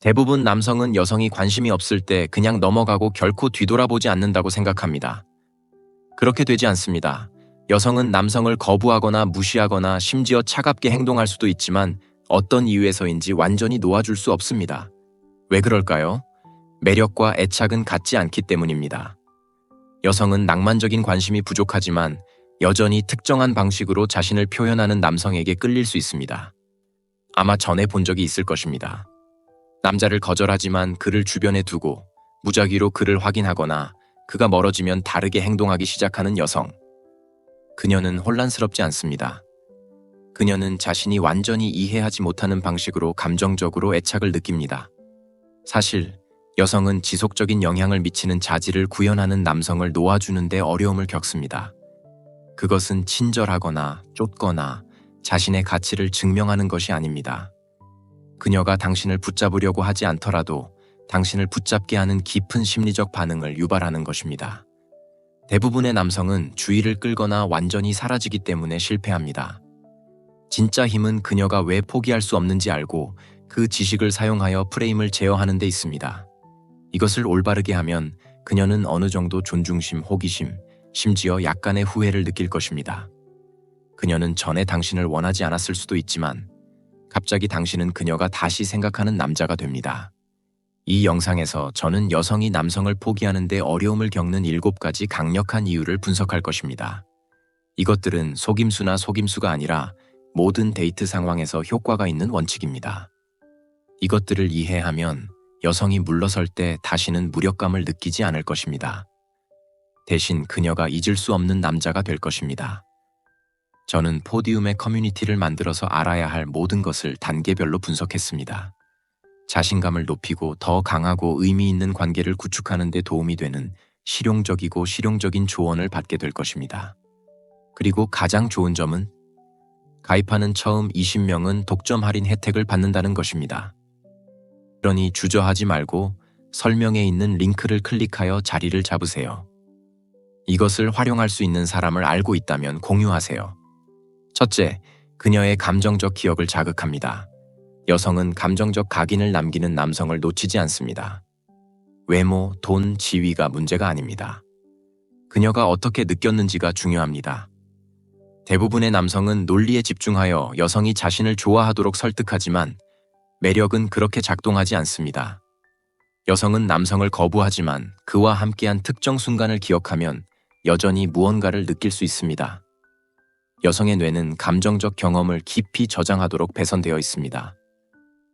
대부분 남성은 여성이 관심이 없을 때 그냥 넘어가고 결코 뒤돌아보지 않는다고 생각합니다. 그렇게 되지 않습니다. 여성은 남성을 거부하거나 무시하거나 심지어 차갑게 행동할 수도 있지만 어떤 이유에서인지 완전히 놓아줄 수 없습니다. 왜 그럴까요? 매력과 애착은 같지 않기 때문입니다. 여성은 낭만적인 관심이 부족하지만 여전히 특정한 방식으로 자신을 표현하는 남성에게 끌릴 수 있습니다. 아마 전에 본 적이 있을 것입니다. 남자를 거절하지만 그를 주변에 두고 무작위로 그를 확인하거나 그가 멀어지면 다르게 행동하기 시작하는 여성. 그녀는 혼란스럽지 않습니다. 그녀는 자신이 완전히 이해하지 못하는 방식으로 감정적으로 애착을 느낍니다. 사실 여성은 지속적인 영향을 미치는 자질을 구현하는 남성을 놓아주는 데 어려움을 겪습니다. 그것은 친절하거나 쫓거나 자신의 가치를 증명하는 것이 아닙니다. 그녀가 당신을 붙잡으려고 하지 않더라도 당신을 붙잡게 하는 깊은 심리적 반응을 유발하는 것입니다. 대부분의 남성은 주의를 끌거나 완전히 사라지기 때문에 실패합니다. 진짜 힘은 그녀가 왜 포기할 수 없는지 알고 그 지식을 사용하여 프레임을 제어하는 데 있습니다. 이것을 올바르게 하면 그녀는 어느 정도 존중심, 호기심, 심지어 약간의 후회를 느낄 것입니다. 그녀는 전에 당신을 원하지 않았을 수도 있지만 갑자기 당신은 그녀가 다시 생각하는 남자가 됩니다. 이 영상에서 저는 여성이 남성을 포기하는 데 어려움을 겪는 7가지 강력한 이유를 분석할 것입니다. 이것들은 속임수나 속임수가 아니라 모든 데이트 상황에서 효과가 있는 원칙입니다. 이것들을 이해하면 여성이 물러설 때 다시는 무력감을 느끼지 않을 것입니다. 대신 그녀가 잊을 수 없는 남자가 될 것입니다. 저는 포디움의 커뮤니티를 만들어서 알아야 할 모든 것을 단계별로 분석했습니다. 자신감을 높이고 더 강하고 의미 있는 관계를 구축하는 데 도움이 되는 실용적이고 실용적인 조언을 받게 될 것입니다. 그리고 가장 좋은 점은 가입하는 처음 20명은 독점 할인 혜택을 받는다는 것입니다. 그러니 주저하지 말고 설명에 있는 링크를 클릭하여 자리를 잡으세요. 이것을 활용할 수 있는 사람을 알고 있다면 공유하세요. 첫째, 그녀의 감정적 기억을 자극합니다. 여성은 감정적 각인을 남기는 남성을 놓치지 않습니다. 외모, 돈, 지위가 문제가 아닙니다. 그녀가 어떻게 느꼈는지가 중요합니다. 대부분의 남성은 논리에 집중하여 여성이 자신을 좋아하도록 설득하지만 매력은 그렇게 작동하지 않습니다. 여성은 남성을 거부하지만 그와 함께한 특정 순간을 기억하면 여전히 무언가를 느낄 수 있습니다. 여성의 뇌는 감정적 경험을 깊이 저장하도록 배선되어 있습니다.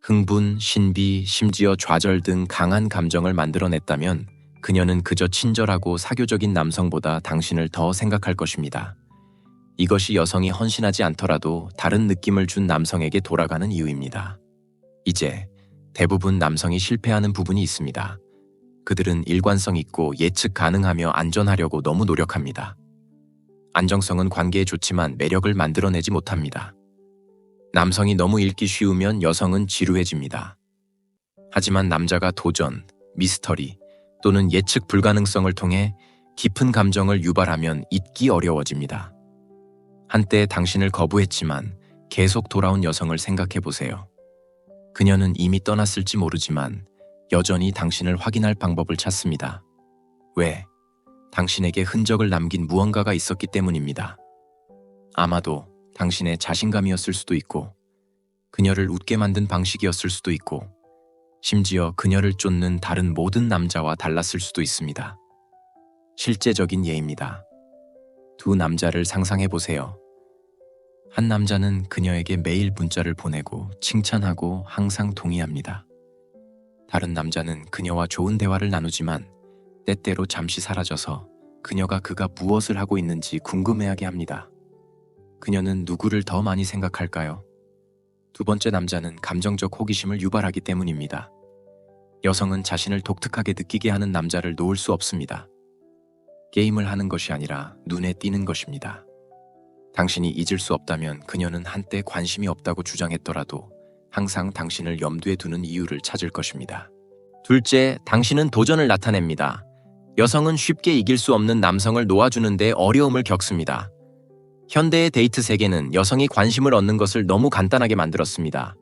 흥분, 신비, 심지어 좌절 등 강한 감정을 만들어냈다면 그녀는 그저 친절하고 사교적인 남성보다 당신을 더 생각할 것입니다. 이것이 여성이 헌신하지 않더라도 다른 느낌을 준 남성에게 돌아가는 이유입니다. 이제 대부분 남성이 실패하는 부분이 있습니다. 그들은 일관성 있고 예측 가능하며 안전하려고 너무 노력합니다. 안정성은 관계에 좋지만 매력을 만들어내지 못합니다. 남성이 너무 읽기 쉬우면 여성은 지루해집니다. 하지만 남자가 도전, 미스터리 또는 예측 불가능성을 통해 깊은 감정을 유발하면 잊기 어려워집니다. 한때 당신을 거부했지만 계속 돌아온 여성을 생각해 보세요. 그녀는 이미 떠났을지 모르지만 여전히 당신을 확인할 방법을 찾습니다. 왜? 당신에게 흔적을 남긴 무언가가 있었기 때문입니다. 아마도 당신의 자신감이었을 수도 있고, 그녀를 웃게 만든 방식이었을 수도 있고, 심지어 그녀를 쫓는 다른 모든 남자와 달랐을 수도 있습니다. 실제적인 예입니다. 두 남자를 상상해 보세요. 한 남자는 그녀에게 매일 문자를 보내고 칭찬하고 항상 동의합니다. 다른 남자는 그녀와 좋은 대화를 나누지만 때때로 잠시 사라져서 그가 무엇을 하고 있는지 궁금해하게 합니다. 그녀는 누구를 더 많이 생각할까요? 두 번째 남자는 감정적 호기심을 유발하기 때문입니다. 여성은 자신을 독특하게 느끼게 하는 남자를 놓을 수 없습니다. 게임을 하는 것이 아니라 눈에 띄는 것입니다. 당신이 잊을 수 없다면 그녀는 한때 관심이 없다고 주장했더라도 항상 당신을 염두에 두는 이유를 찾을 것입니다. 둘째, 당신은 도전을 나타냅니다. 여성은 쉽게 이길 수 없는 남성을 놓아주는 데 어려움을 겪습니다. 현대의 데이트 세계는 여성이 관심을 얻는 것을 너무 간단하게 만들었습니다.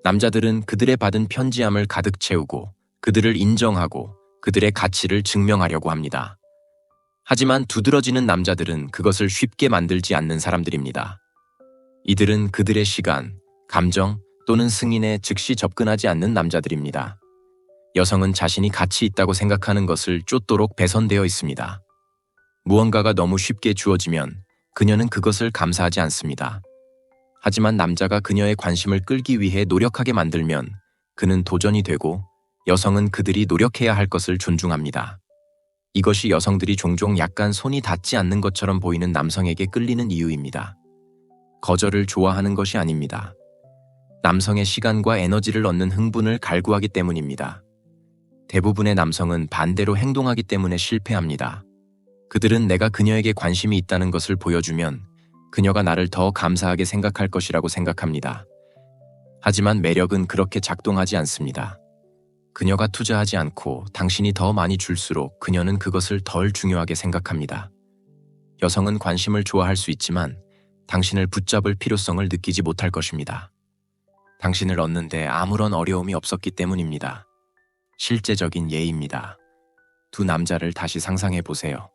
남자들은 그들의 받은 편지함을 가득 채우고 그들을 인정하고 그들의 가치를 증명하려고 합니다. 하지만 두드러지는 남자들은 그것을 쉽게 만들지 않는 사람들입니다. 이들은 그들의 시간, 감정 또는 승인에 즉시 접근하지 않는 남자들입니다. 여성은 자신이 가치 있다고 생각하는 것을 쫓도록 배선되어 있습니다. 무언가가 너무 쉽게 주어지면 그녀는 그것을 감사하지 않습니다. 하지만 남자가 그녀의 관심을 끌기 위해 노력하게 만들면 그는 도전이 되고 여성은 그들이 노력해야 할 것을 존중합니다. 이것이 여성들이 종종 약간 손이 닿지 않는 것처럼 보이는 남성에게 끌리는 이유입니다. 거절을 좋아하는 것이 아닙니다. 남성의 시간과 에너지를 얻는 흥분을 갈구하기 때문입니다. 대부분의 남성은 반대로 행동하기 때문에 실패합니다. 그들은 내가 그녀에게 관심이 있다는 것을 보여주면 그녀가 나를 더 감사하게 생각할 것이라고 생각합니다. 하지만 매력은 그렇게 작동하지 않습니다. 그녀가 투자하지 않고 당신이 더 많이 줄수록 그녀는 그것을 덜 중요하게 생각합니다. 여성은 관심을 좋아할 수 있지만 당신을 붙잡을 필요성을 느끼지 못할 것입니다. 당신을 얻는데 아무런 어려움이 없었기 때문입니다. 실제적인 예입니다. 두 남자를 다시 상상해 보세요.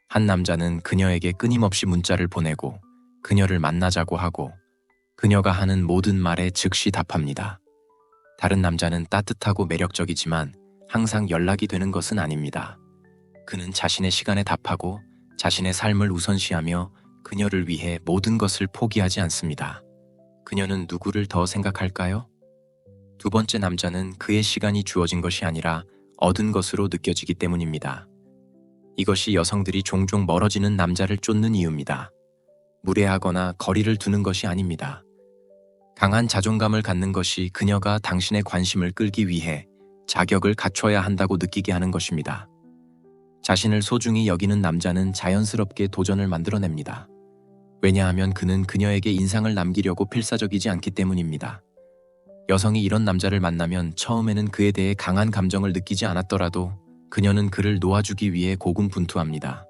한 남자는 그녀에게 끊임없이 문자를 보내고 그녀를 만나자고 하고 그녀가 하는 모든 말에 즉시 답합니다. 다른 남자는 따뜻하고 매력적이지만 항상 연락이 되는 것은 아닙니다. 그는 자신의 시간에 답하고 자신의 삶을 우선시하며 그녀를 위해 모든 것을 포기하지 않습니다. 그녀는 누구를 더 생각할까요? 두 번째 남자는 그의 시간이 주어진 것이 아니라 얻은 것으로 느껴지기 때문입니다. 이것이 여성들이 종종 멀어지는 남자를 쫓는 이유입니다. 무례하거나 거리를 두는 것이 아닙니다. 강한 자존감을 갖는 것이 그녀가 당신의 관심을 끌기 위해 자격을 갖춰야 한다고 느끼게 하는 것입니다. 자신을 소중히 여기는 남자는 자연스럽게 도전을 만들어냅니다. 왜냐하면 그는 그녀에게 인상을 남기려고 필사적이지 않기 때문입니다. 여성이 이런 남자를 만나면 처음에는 그에 대해 강한 감정을 느끼지 않았더라도 그녀는 그를 놓아주기 위해 고군분투합니다.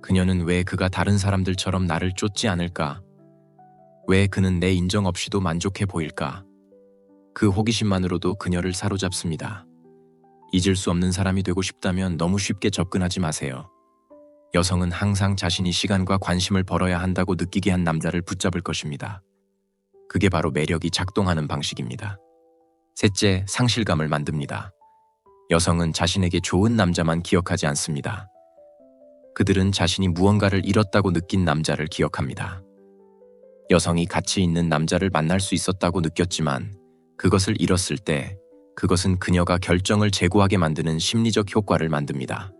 그녀는 왜 그가 다른 사람들처럼 나를 쫓지 않을까? 왜 그는 내 인정 없이도 만족해 보일까? 그 호기심만으로도 그녀를 사로잡습니다. 잊을 수 없는 사람이 되고 싶다면 너무 쉽게 접근하지 마세요. 여성은 항상 자신이 시간과 관심을 벌어야 한다고 느끼게 한 남자를 붙잡을 것입니다. 그게 바로 매력이 작동하는 방식입니다. 셋째, 상실감을 만듭니다. 여성은 자신에게 좋은 남자만 기억하지 않습니다. 그들은 자신이 무언가를 잃었다고 느낀 남자를 기억합니다. 여성이 가치 있는 남자를 만날 수 있었다고 느꼈지만 그것을 잃었을 때 그것은 그녀가 결정을 재고하게 만드는 심리적 효과를 만듭니다.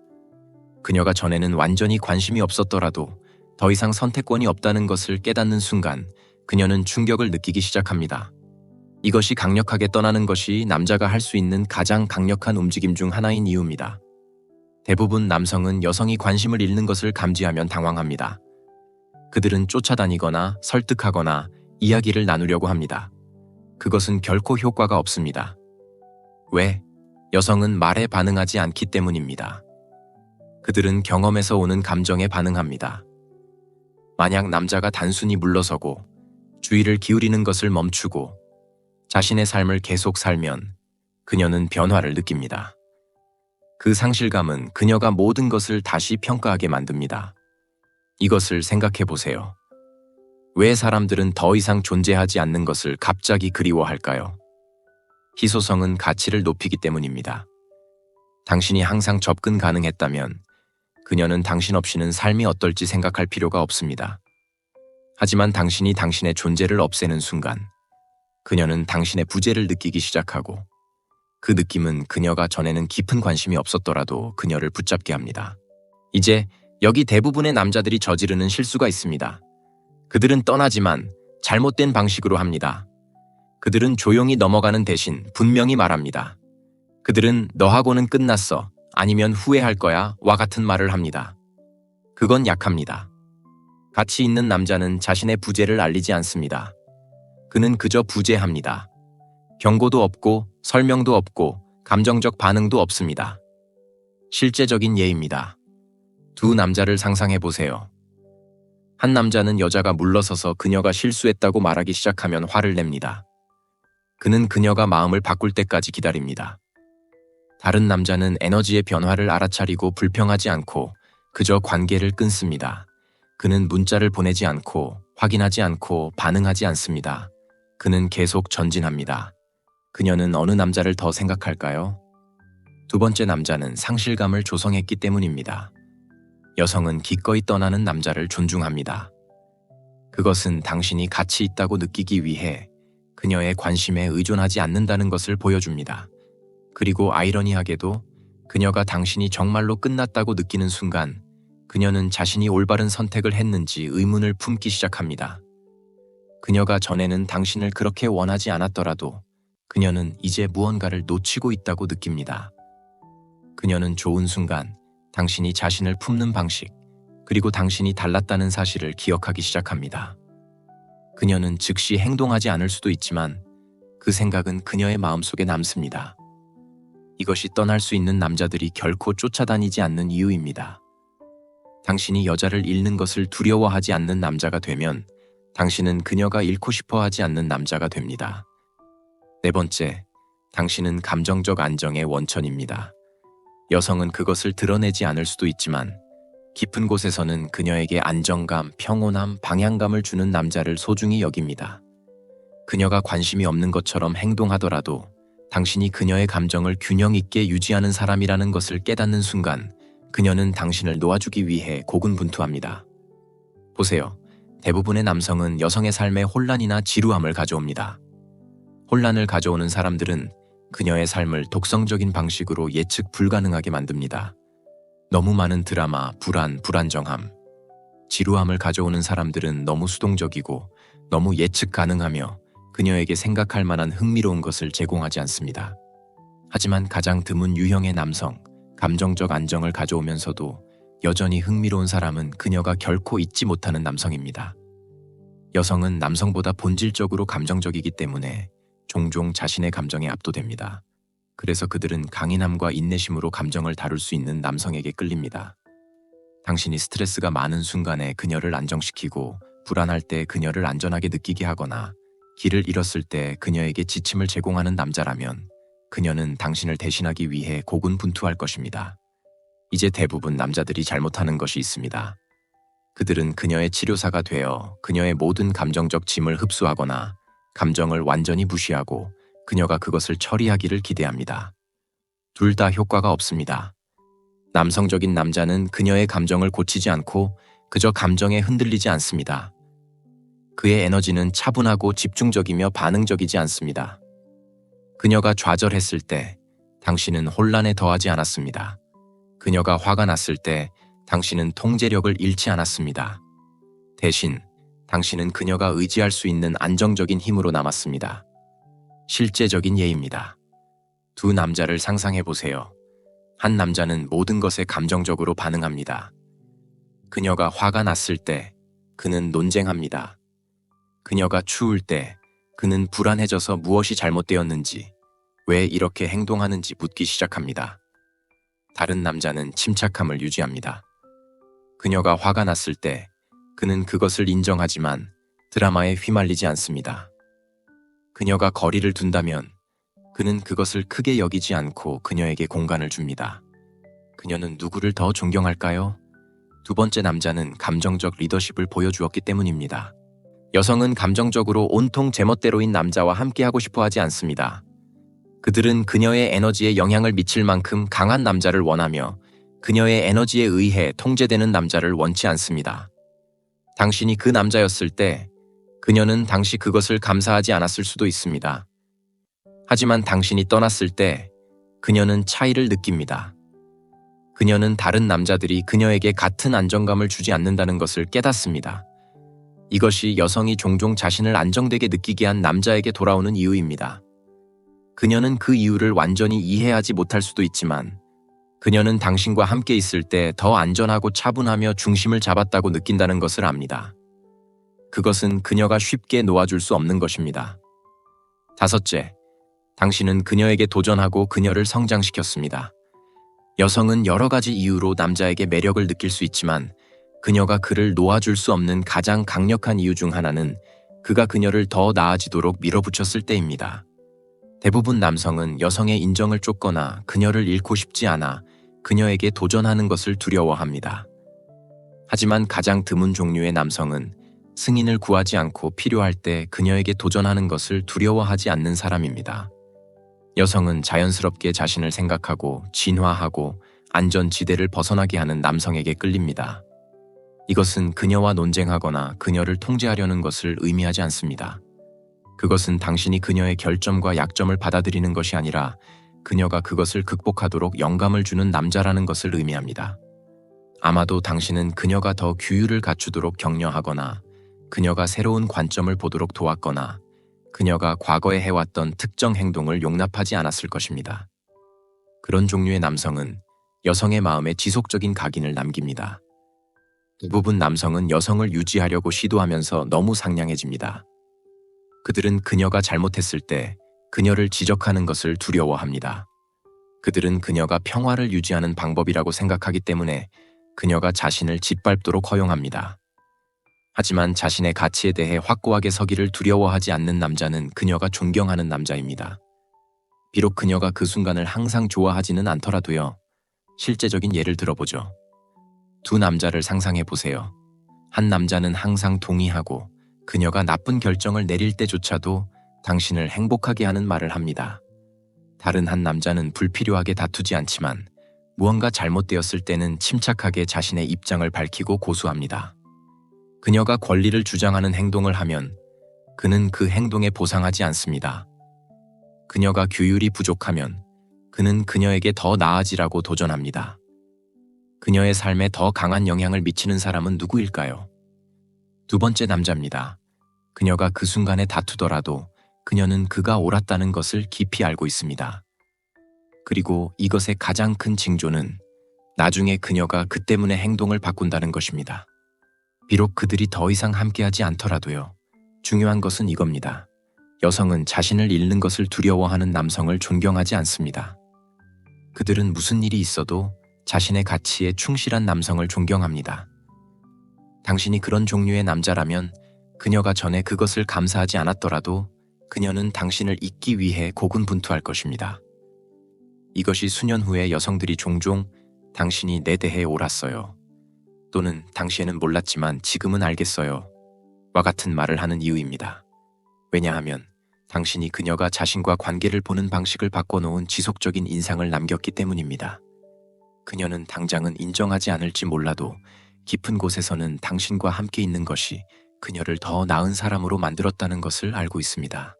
그녀가 전에는 완전히 관심이 없었더라도 더 이상 선택권이 없다는 것을 깨닫는 순간 그녀는 충격을 느끼기 시작합니다. 이것이 강력하게 떠나는 것이 남자가 할 수 있는 가장 강력한 움직임 중 하나인 이유입니다. 대부분 남성은 여성이 관심을 잃는 것을 감지하면 당황합니다. 그들은 쫓아다니거나 설득하거나 이야기를 나누려고 합니다. 그것은 결코 효과가 없습니다. 왜? 여성은 말에 반응하지 않기 때문입니다. 그들은 경험에서 오는 감정에 반응합니다. 만약 남자가 단순히 물러서고 주의를 기울이는 것을 멈추고 자신의 삶을 계속 살면 그녀는 변화를 느낍니다. 그 상실감은 그녀가 모든 것을 다시 평가하게 만듭니다. 이것을 생각해 보세요. 왜 사람들은 더 이상 존재하지 않는 것을 갑자기 그리워할까요? 희소성은 가치를 높이기 때문입니다. 당신이 항상 접근 가능했다면 그녀는 당신 없이는 삶이 어떨지 생각할 필요가 없습니다. 하지만 당신이 당신의 존재를 없애는 순간 그녀는 당신의 부재를 느끼기 시작하고 그 느낌은 그녀가 전에는 깊은 관심이 없었더라도 그녀를 붙잡게 합니다. 이제 여기 대부분의 남자들이 저지르는 실수가 있습니다. 그들은 떠나지만 잘못된 방식으로 합니다. 그들은 조용히 넘어가는 대신 분명히 말합니다. 그들은 너하고는 끝났어, 아니면 후회할 거야 와 같은 말을 합니다. 그건 약합니다. 가치 있는 남자는 자신의 부재를 알리지 않습니다. 그는 그저 부재합니다. 경고도 없고 설명도 없고 감정적 반응도 없습니다. 실제적인 예입니다. 두 남자를 상상해 보세요. 한 남자는 여자가 물러서서 그녀가 실수했다고 말하기 시작하면 화를 냅니다. 그는 그녀가 마음을 바꿀 때까지 기다립니다. 다른 남자는 에너지의 변화를 알아차리고 불평하지 않고 그저 관계를 끊습니다. 그는 문자를 보내지 않고 확인하지 않고 반응하지 않습니다. 그는 계속 전진합니다. 그녀는 어느 남자를 더 생각할까요? 두 번째 남자는 상실감을 조성했기 때문입니다. 여성은 기꺼이 떠나는 남자를 존중합니다. 그것은 당신이 가치 있다고 느끼기 위해 그녀의 관심에 의존하지 않는다는 것을 보여줍니다. 그리고 아이러니하게도 그녀가 당신이 정말로 끝났다고 느끼는 순간 그녀는 자신이 올바른 선택을 했는지 의문을 품기 시작합니다. 그녀가 전에는 당신을 그렇게 원하지 않았더라도 그녀는 이제 무언가를 놓치고 있다고 느낍니다. 그녀는 좋은 순간 당신이 자신을 품는 방식, 그리고 당신이 달랐다는 사실을 기억하기 시작합니다. 그녀는 즉시 행동하지 않을 수도 있지만 그 생각은 그녀의 마음속에 남습니다. 이것이 떠날 수 있는 남자들이 결코 쫓아다니지 않는 이유입니다. 당신이 여자를 잃는 것을 두려워하지 않는 남자가 되면 당신은 그녀가 잃고 싶어 하지 않는 남자가 됩니다. 네 번째, 당신은 감정적 안정의 원천입니다. 여성은 그것을 드러내지 않을 수도 있지만 깊은 곳에서는 그녀에게 안정감, 평온함, 방향감을 주는 남자를 소중히 여깁니다. 그녀가 관심이 없는 것처럼 행동하더라도 당신이 그녀의 감정을 균형 있게 유지하는 사람이라는 것을 깨닫는 순간 그녀는 당신을 놓아주기 위해 고군분투합니다. 보세요. 대부분의 남성은 여성의 삶에 혼란이나 지루함을 가져옵니다. 혼란을 가져오는 사람들은 그녀의 삶을 독성적인 방식으로 예측 불가능하게 만듭니다. 너무 많은 드라마, 불안정함. 지루함을 가져오는 사람들은 너무 수동적이고 너무 예측 가능하며 그녀에게 생각할 만한 흥미로운 것을 제공하지 않습니다. 하지만 가장 드문 유형의 남성, 감정적 안정을 가져오면서도 여전히 흥미로운 사람은 그녀가 결코 잊지 못하는 남성입니다. 여성은 남성보다 본질적으로 감정적이기 때문에 종종 자신의 감정에 압도됩니다. 그래서 그들은 강인함과 인내심으로 감정을 다룰 수 있는 남성에게 끌립니다. 당신이 스트레스가 많은 순간에 그녀를 안정시키고 불안할 때 그녀를 안전하게 느끼게 하거나 길을 잃었을 때 그녀에게 지침을 제공하는 남자라면 그녀는 당신을 대신하기 위해 고군분투할 것입니다. 이제 대부분 남자들이 잘못하는 것이 있습니다. 그들은 그녀의 치료사가 되어 그녀의 모든 감정적 짐을 흡수하거나 감정을 완전히 무시하고 그녀가 그것을 처리하기를 기대합니다. 둘 다 효과가 없습니다. 남성적인 남자는 그녀의 감정을 고치지 않고 그저 감정에 흔들리지 않습니다. 그의 에너지는 차분하고 집중적이며 반응적이지 않습니다. 그녀가 좌절했을 때 당신은 혼란에 더하지 않았습니다. 그녀가 화가 났을 때 당신은 통제력을 잃지 않았습니다. 대신 당신은 그녀가 의지할 수 있는 안정적인 힘으로 남았습니다. 실제적인 예입니다. 두 남자를 상상해 보세요. 한 남자는 모든 것에 감정적으로 반응합니다. 그녀가 화가 났을 때 그는 논쟁합니다. 그녀가 추울 때 그는 불안해져서 무엇이 잘못되었는지, 왜 이렇게 행동하는지 묻기 시작합니다. 다른 남자는 침착함을 유지합니다. 그녀가 화가 났을 때 그는 그것을 인정하지만 드라마에 휘말리지 않습니다. 그녀가 거리를 둔다면 그는 그것을 크게 여기지 않고 그녀에게 공간을 줍니다. 그녀는 누구를 더 존경할까요? 두 번째 남자는 감정적 리더십을 보여주었기 때문입니다. 여성은 감정적으로 온통 제멋대로인 남자와 함께하고 싶어 하지 않습니다. 그들은 그녀의 에너지에 영향을 미칠 만큼 강한 남자를 원하며 그녀의 에너지에 의해 통제되는 남자를 원치 않습니다. 당신이 그 남자였을 때 그녀는 당시 그것을 감사하지 않았을 수도 있습니다. 하지만 당신이 떠났을 때 그녀는 차이를 느낍니다. 그녀는 다른 남자들이 그녀에게 같은 안정감을 주지 않는다는 것을 깨닫습니다. 이것이 여성이 종종 자신을 안정되게 느끼게 한 남자에게 돌아오는 이유입니다. 그녀는 그 이유를 완전히 이해하지 못할 수도 있지만 그녀는 당신과 함께 있을 때 더 안전하고 차분하며 중심을 잡았다고 느낀다는 것을 압니다. 그것은 그녀가 쉽게 놓아줄 수 없는 것입니다. 다섯째, 당신은 그녀에게 도전하고 그녀를 성장시켰습니다. 여성은 여러 가지 이유로 남자에게 매력을 느낄 수 있지만 그녀가 그를 놓아줄 수 없는 가장 강력한 이유 중 하나는 그가 그녀를 더 나아지도록 밀어붙였을 때입니다. 대부분 남성은 여성의 인정을 쫓거나 그녀를 잃고 싶지 않아 그녀에게 도전하는 것을 두려워합니다. 하지만 가장 드문 종류의 남성은 승인을 구하지 않고 필요할 때 그녀에게 도전하는 것을 두려워하지 않는 사람입니다. 여성은 자연스럽게 자신을 생각하고 진화하고 안전지대를 벗어나게 하는 남성에게 끌립니다. 이것은 그녀와 논쟁하거나 그녀를 통제하려는 것을 의미하지 않습니다. 그것은 당신이 그녀의 결점과 약점을 받아들이는 것이 아니라 그녀가 그것을 극복하도록 영감을 주는 남자라는 것을 의미합니다. 아마도 당신은 그녀가 더 규율을 갖추도록 격려하거나 그녀가 새로운 관점을 보도록 도왔거나 그녀가 과거에 해왔던 특정 행동을 용납하지 않았을 것입니다. 그런 종류의 남성은 여성의 마음에 지속적인 각인을 남깁니다. 대부분 남성은 여성을 유지하려고 시도하면서 너무 상냥해집니다. 그들은 그녀가 잘못했을 때 그녀를 지적하는 것을 두려워합니다. 그들은 그녀가 평화를 유지하는 방법이라고 생각하기 때문에 그녀가 자신을 짓밟도록 허용합니다. 하지만 자신의 가치에 대해 확고하게 서기를 두려워하지 않는 남자는 그녀가 존경하는 남자입니다. 비록 그녀가 그 순간을 항상 좋아하지는 않더라도요. 실제적인 예를 들어보죠. 두 남자를 상상해 보세요. 한 남자는 항상 동의하고 그녀가 나쁜 결정을 내릴 때조차도 당신을 행복하게 하는 말을 합니다. 다른 한 남자는 불필요하게 다투지 않지만 무언가 잘못되었을 때는 침착하게 자신의 입장을 밝히고 고수합니다. 그녀가 권리를 주장하는 행동을 하면 그는 그 행동에 보상하지 않습니다. 그녀가 규율이 부족하면 그는 그녀에게 더 나아지라고 도전합니다. 그녀의 삶에 더 강한 영향을 미치는 사람은 누구일까요? 두 번째 남자입니다. 그녀가 그 순간에 다투더라도 그녀는 그가 옳았다는 것을 깊이 알고 있습니다. 그리고 이것의 가장 큰 징조는 나중에 그녀가 그 때문에 행동을 바꾼다는 것입니다. 비록 그들이 더 이상 함께하지 않더라도요. 중요한 것은 이겁니다. 여성은 자신을 잃는 것을 두려워하는 남성을 존경하지 않습니다. 그들은 무슨 일이 있어도 자신의 가치에 충실한 남성을 존경합니다. 당신이 그런 종류의 남자라면 그녀가 전에 그것을 감사하지 않았더라도 그녀는 당신을 잊기 위해 고군분투할 것입니다. 이것이 수년 후에 여성들이 종종 당신이 내 대해 옳았어요. 또는 당시에는 몰랐지만 지금은 알겠어요. 와 같은 말을 하는 이유입니다. 왜냐하면 당신이 그녀가 자신과 관계를 보는 방식을 바꿔놓은 지속적인 인상을 남겼기 때문입니다. 그녀는 당장은 인정하지 않을지 몰라도 깊은 곳에서는 당신과 함께 있는 것이 그녀를 더 나은 사람으로 만들었다는 것을 알고 있습니다.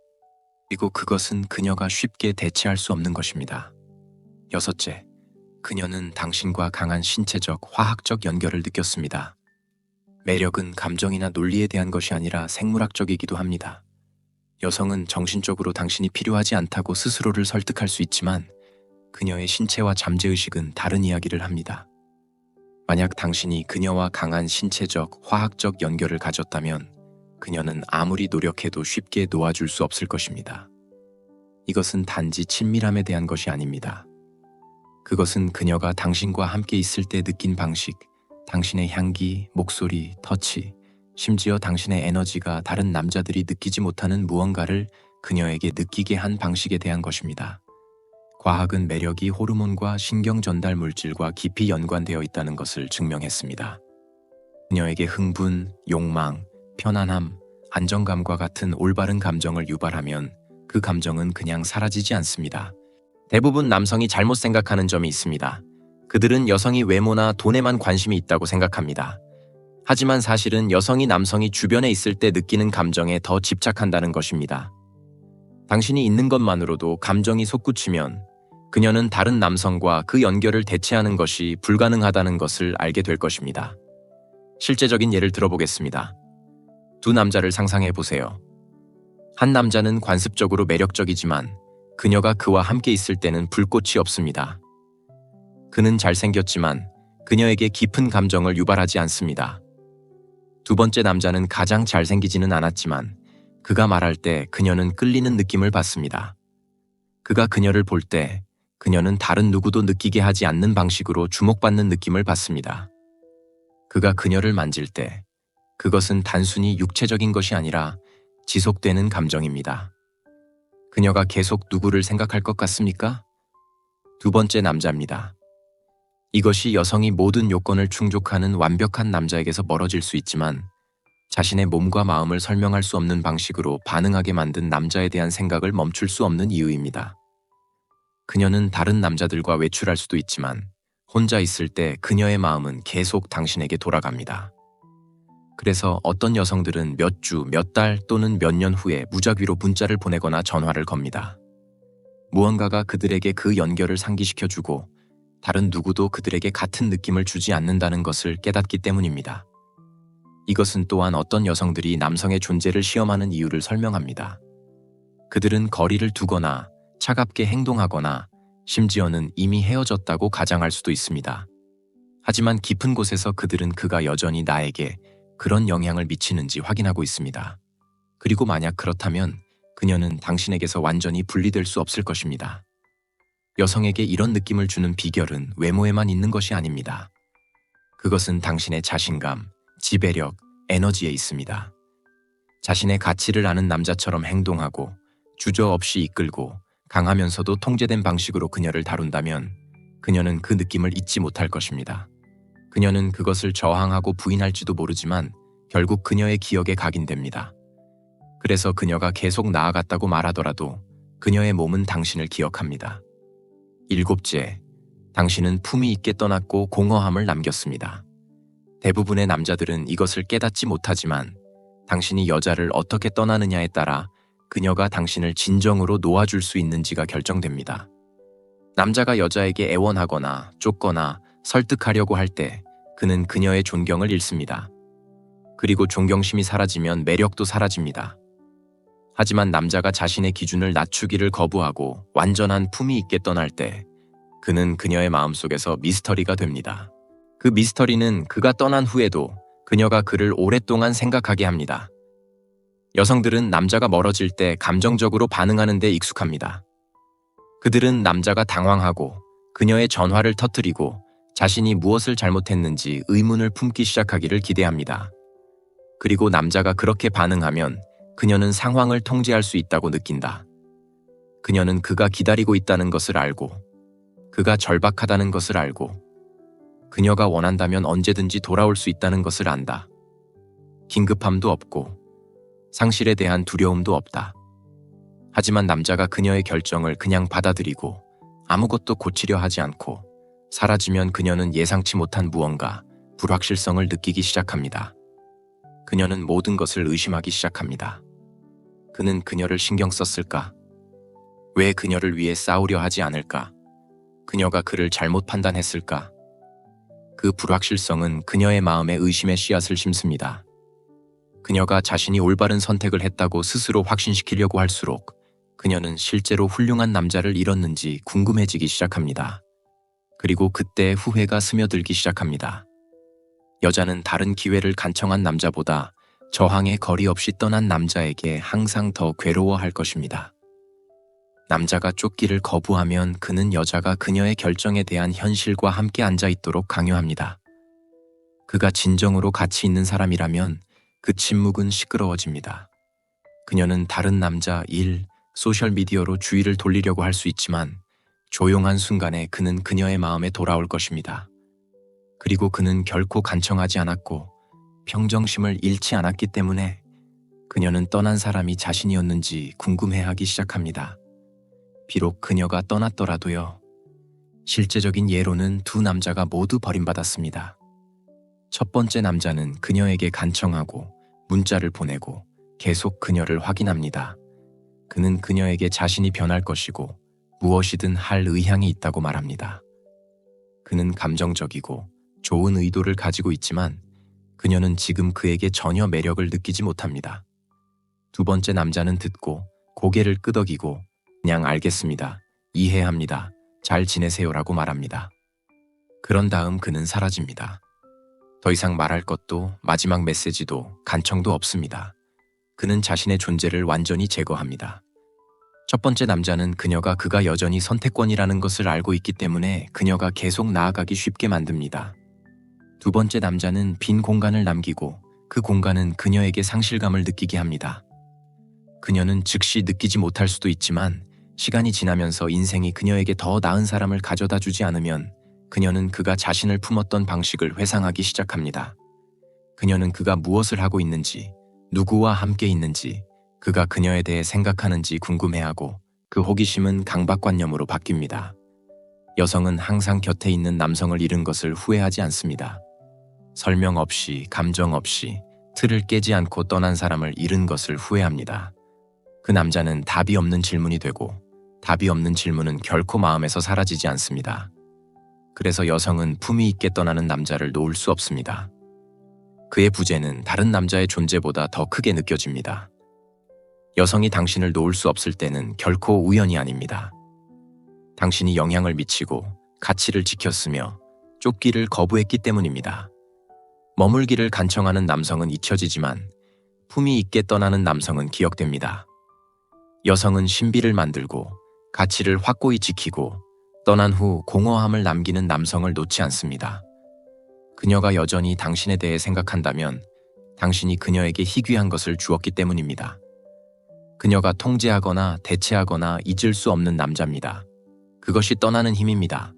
그리고 그것은 그녀가 쉽게 대체할 수 없는 것입니다. 여섯째, 그녀는 당신과 강한 신체적, 화학적 연결을 느꼈습니다. 매력은 감정이나 논리에 대한 것이 아니라 생물학적이기도 합니다. 여성은 정신적으로 당신이 필요하지 않다고 스스로를 설득할 수 있지만 그녀의 신체와 잠재의식은 다른 이야기를 합니다. 만약 당신이 그녀와 강한 신체적, 화학적 연결을 가졌다면 그녀는 아무리 노력해도 쉽게 놓아줄 수 없을 것입니다. 이것은 단지 친밀함에 대한 것이 아닙니다. 그것은 그녀가 당신과 함께 있을 때 느낀 방식, 당신의 향기, 목소리, 터치, 심지어 당신의 에너지가 다른 남자들이 느끼지 못하는 무언가를 그녀에게 느끼게 한 방식에 대한 것입니다. 과학은 매력이 호르몬과 신경 전달 물질과 깊이 연관되어 있다는 것을 증명했습니다. 그녀에게 흥분, 욕망, 편안함, 안정감과 같은 올바른 감정을 유발하면 그 감정은 그냥 사라지지 않습니다. 대부분 남성이 잘못 생각하는 점이 있습니다. 그들은 여성이 외모나 돈에만 관심이 있다고 생각합니다. 하지만 사실은 여성이 남성이 주변에 있을 때 느끼는 감정에 더 집착한다는 것입니다. 당신이 있는 것만으로도 감정이 솟구치면 그녀는 다른 남성과 그 연결을 대체하는 것이 불가능하다는 것을 알게 될 것입니다. 실제적인 예를 들어보겠습니다. 두 남자를 상상해 보세요. 한 남자는 관습적으로 매력적이지만 그녀가 그와 함께 있을 때는 불꽃이 없습니다. 그는 잘생겼지만 그녀에게 깊은 감정을 유발하지 않습니다. 두 번째 남자는 가장 잘생기지는 않았지만 그가 말할 때 그녀는 끌리는 느낌을 받습니다. 그가 그녀를 볼 때 그녀는 다른 누구도 느끼게 하지 않는 방식으로 주목받는 느낌을 받습니다. 그가 그녀를 만질 때 그것은 단순히 육체적인 것이 아니라 지속되는 감정입니다. 그녀가 계속 누구를 생각할 것 같습니까? 두 번째 남자입니다. 이것이 여성이 모든 요건을 충족하는 완벽한 남자에게서 멀어질 수 있지만 자신의 몸과 마음을 설명할 수 없는 방식으로 반응하게 만든 남자에 대한 생각을 멈출 수 없는 이유입니다. 그녀는 다른 남자들과 외출할 수도 있지만 혼자 있을 때 그녀의 마음은 계속 당신에게 돌아갑니다. 그래서 어떤 여성들은 몇 주, 몇 달 또는 몇 년 후에 무작위로 문자를 보내거나 전화를 겁니다. 무언가가 그들에게 그 연결을 상기시켜주고 다른 누구도 그들에게 같은 느낌을 주지 않는다는 것을 깨닫기 때문입니다. 이것은 또한 어떤 여성들이 남성의 존재를 시험하는 이유를 설명합니다. 그들은 거리를 두거나 차갑게 행동하거나 심지어는 이미 헤어졌다고 가장할 수도 있습니다. 하지만 깊은 곳에서 그들은 그가 여전히 나에게 그런 영향을 미치는지 확인하고 있습니다. 그리고 만약 그렇다면 그녀는 당신에게서 완전히 분리될 수 없을 것입니다. 여성에게 이런 느낌을 주는 비결은 외모에만 있는 것이 아닙니다. 그것은 당신의 자신감, 지배력, 에너지에 있습니다. 자신의 가치를 아는 남자처럼 행동하고 주저없이 이끌고 강하면서도 통제된 방식으로 그녀를 다룬다면 그녀는 그 느낌을 잊지 못할 것입니다. 그녀는 그것을 저항하고 부인할지도 모르지만 결국 그녀의 기억에 각인됩니다. 그래서 그녀가 계속 나아갔다고 말하더라도 그녀의 몸은 당신을 기억합니다. 일곱째, 당신은 품위 있게 떠났고 공허함을 남겼습니다. 대부분의 남자들은 이것을 깨닫지 못하지만 당신이 여자를 어떻게 떠나느냐에 따라 그녀가 당신을 진정으로 놓아줄 수 있는지가 결정됩니다. 남자가 여자에게 애원하거나 쫓거나 설득하려고 할 때 그는 그녀의 존경을 잃습니다. 그리고 존경심이 사라지면 매력도 사라집니다. 하지만 남자가 자신의 기준을 낮추기를 거부하고 완전한 품위 있게 떠날 때 그는 그녀의 마음속에서 미스터리가 됩니다. 그 미스터리는 그가 떠난 후에도 그녀가 그를 오랫동안 생각하게 합니다. 여성들은 남자가 멀어질 때 감정적으로 반응하는 데 익숙합니다. 그들은 남자가 당황하고 그녀의 전화를 터뜨리고 자신이 무엇을 잘못했는지 의문을 품기 시작하기를 기대합니다. 그리고 남자가 그렇게 반응하면 그녀는 상황을 통제할 수 있다고 느낀다. 그녀는 그가 기다리고 있다는 것을 알고 그가 절박하다는 것을 알고 그녀가 원한다면 언제든지 돌아올 수 있다는 것을 안다. 긴급함도 없고 상실에 대한 두려움도 없다. 하지만 남자가 그녀의 결정을 그냥 받아들이고 아무것도 고치려 하지 않고 사라지면 그녀는 예상치 못한 무언가, 불확실성을 느끼기 시작합니다. 그녀는 모든 것을 의심하기 시작합니다. 그는 그녀를 신경 썼을까? 왜 그녀를 위해 싸우려 하지 않을까? 그녀가 그를 잘못 판단했을까? 그 불확실성은 그녀의 마음에 의심의 씨앗을 심습니다. 그녀가 자신이 올바른 선택을 했다고 스스로 확신시키려고 할수록 그녀는 실제로 훌륭한 남자를 잃었는지 궁금해지기 시작합니다. 그리고 그때 후회가 스며들기 시작합니다. 여자는 다른 기회를 간청한 남자보다 저항의 거리 없이 떠난 남자에게 항상 더 괴로워할 것입니다. 남자가 쫓기를 거부하면 그는 여자가 그녀의 결정에 대한 현실과 함께 앉아 있도록 강요합니다. 그가 진정으로 가치 있는 사람이라면 그 침묵은 시끄러워집니다. 그녀는 다른 남자, 일, 소셜미디어로 주의를 돌리려고 할 수 있지만 조용한 순간에 그는 그녀의 마음에 돌아올 것입니다. 그리고 그는 결코 간청하지 않았고 평정심을 잃지 않았기 때문에 그녀는 떠난 사람이 자신이었는지 궁금해하기 시작합니다. 비록 그녀가 떠났더라도요. 실제적인 예로는 두 남자가 모두 버림받았습니다. 첫 번째 남자는 그녀에게 간청하고 문자를 보내고 계속 그녀를 확인합니다. 그는 그녀에게 자신이 변할 것이고 무엇이든 할 의향이 있다고 말합니다. 그는 감정적이고 좋은 의도를 가지고 있지만 그녀는 지금 그에게 전혀 매력을 느끼지 못합니다. 두 번째 남자는 듣고 고개를 끄덕이고 그냥 알겠습니다. 이해합니다. 잘 지내세요라고 말합니다. 그런 다음 그는 사라집니다. 더 이상 말할 것도 마지막 메시지도 간청도 없습니다. 그는 자신의 존재를 완전히 제거합니다. 첫 번째 남자는 그가 여전히 선택권이라는 것을 알고 있기 때문에 그녀가 계속 나아가기 쉽게 만듭니다. 두 번째 남자는 빈 공간을 남기고 그 공간은 그녀에게 상실감을 느끼게 합니다. 그녀는 즉시 느끼지 못할 수도 있지만 시간이 지나면서 인생이 그녀에게 더 나은 사람을 가져다 주지 않으면 그녀는 그가 자신을 품었던 방식을 회상하기 시작합니다. 그녀는 그가 무엇을 하고 있는지, 누구와 함께 있는지, 그가 그녀에 대해 생각하는지 궁금해하고 그 호기심은 강박관념으로 바뀝니다. 여성은 항상 곁에 있는 남성을 잃은 것을 후회하지 않습니다. 설명 없이, 감정 없이, 틀을 깨지 않고 떠난 사람을 잃은 것을 후회합니다. 그 남자는 답이 없는 질문이 되고 답이 없는 질문은 결코 마음에서 사라지지 않습니다. 그래서 여성은 품위 있게 떠나는 남자를 놓을 수 없습니다. 그의 부재는 다른 남자의 존재보다 더 크게 느껴집니다. 여성이 당신을 놓을 수 없을 때는 결코 우연이 아닙니다. 당신이 영향을 미치고 가치를 지켰으며 쫓기를 거부했기 때문입니다. 머물기를 간청하는 남성은 잊혀지지만 품위 있게 떠나는 남성은 기억됩니다. 여성은 신비를 만들고 가치를 확고히 지키고 떠난 후 공허함을 남기는 남성을 놓지 않습니다. 그녀가 여전히 당신에 대해 생각한다면 당신이 그녀에게 희귀한 것을 주었기 때문입니다. 그녀가 통제하거나 대체하거나 잊을 수 없는 남자입니다. 그것이 떠나는 힘입니다.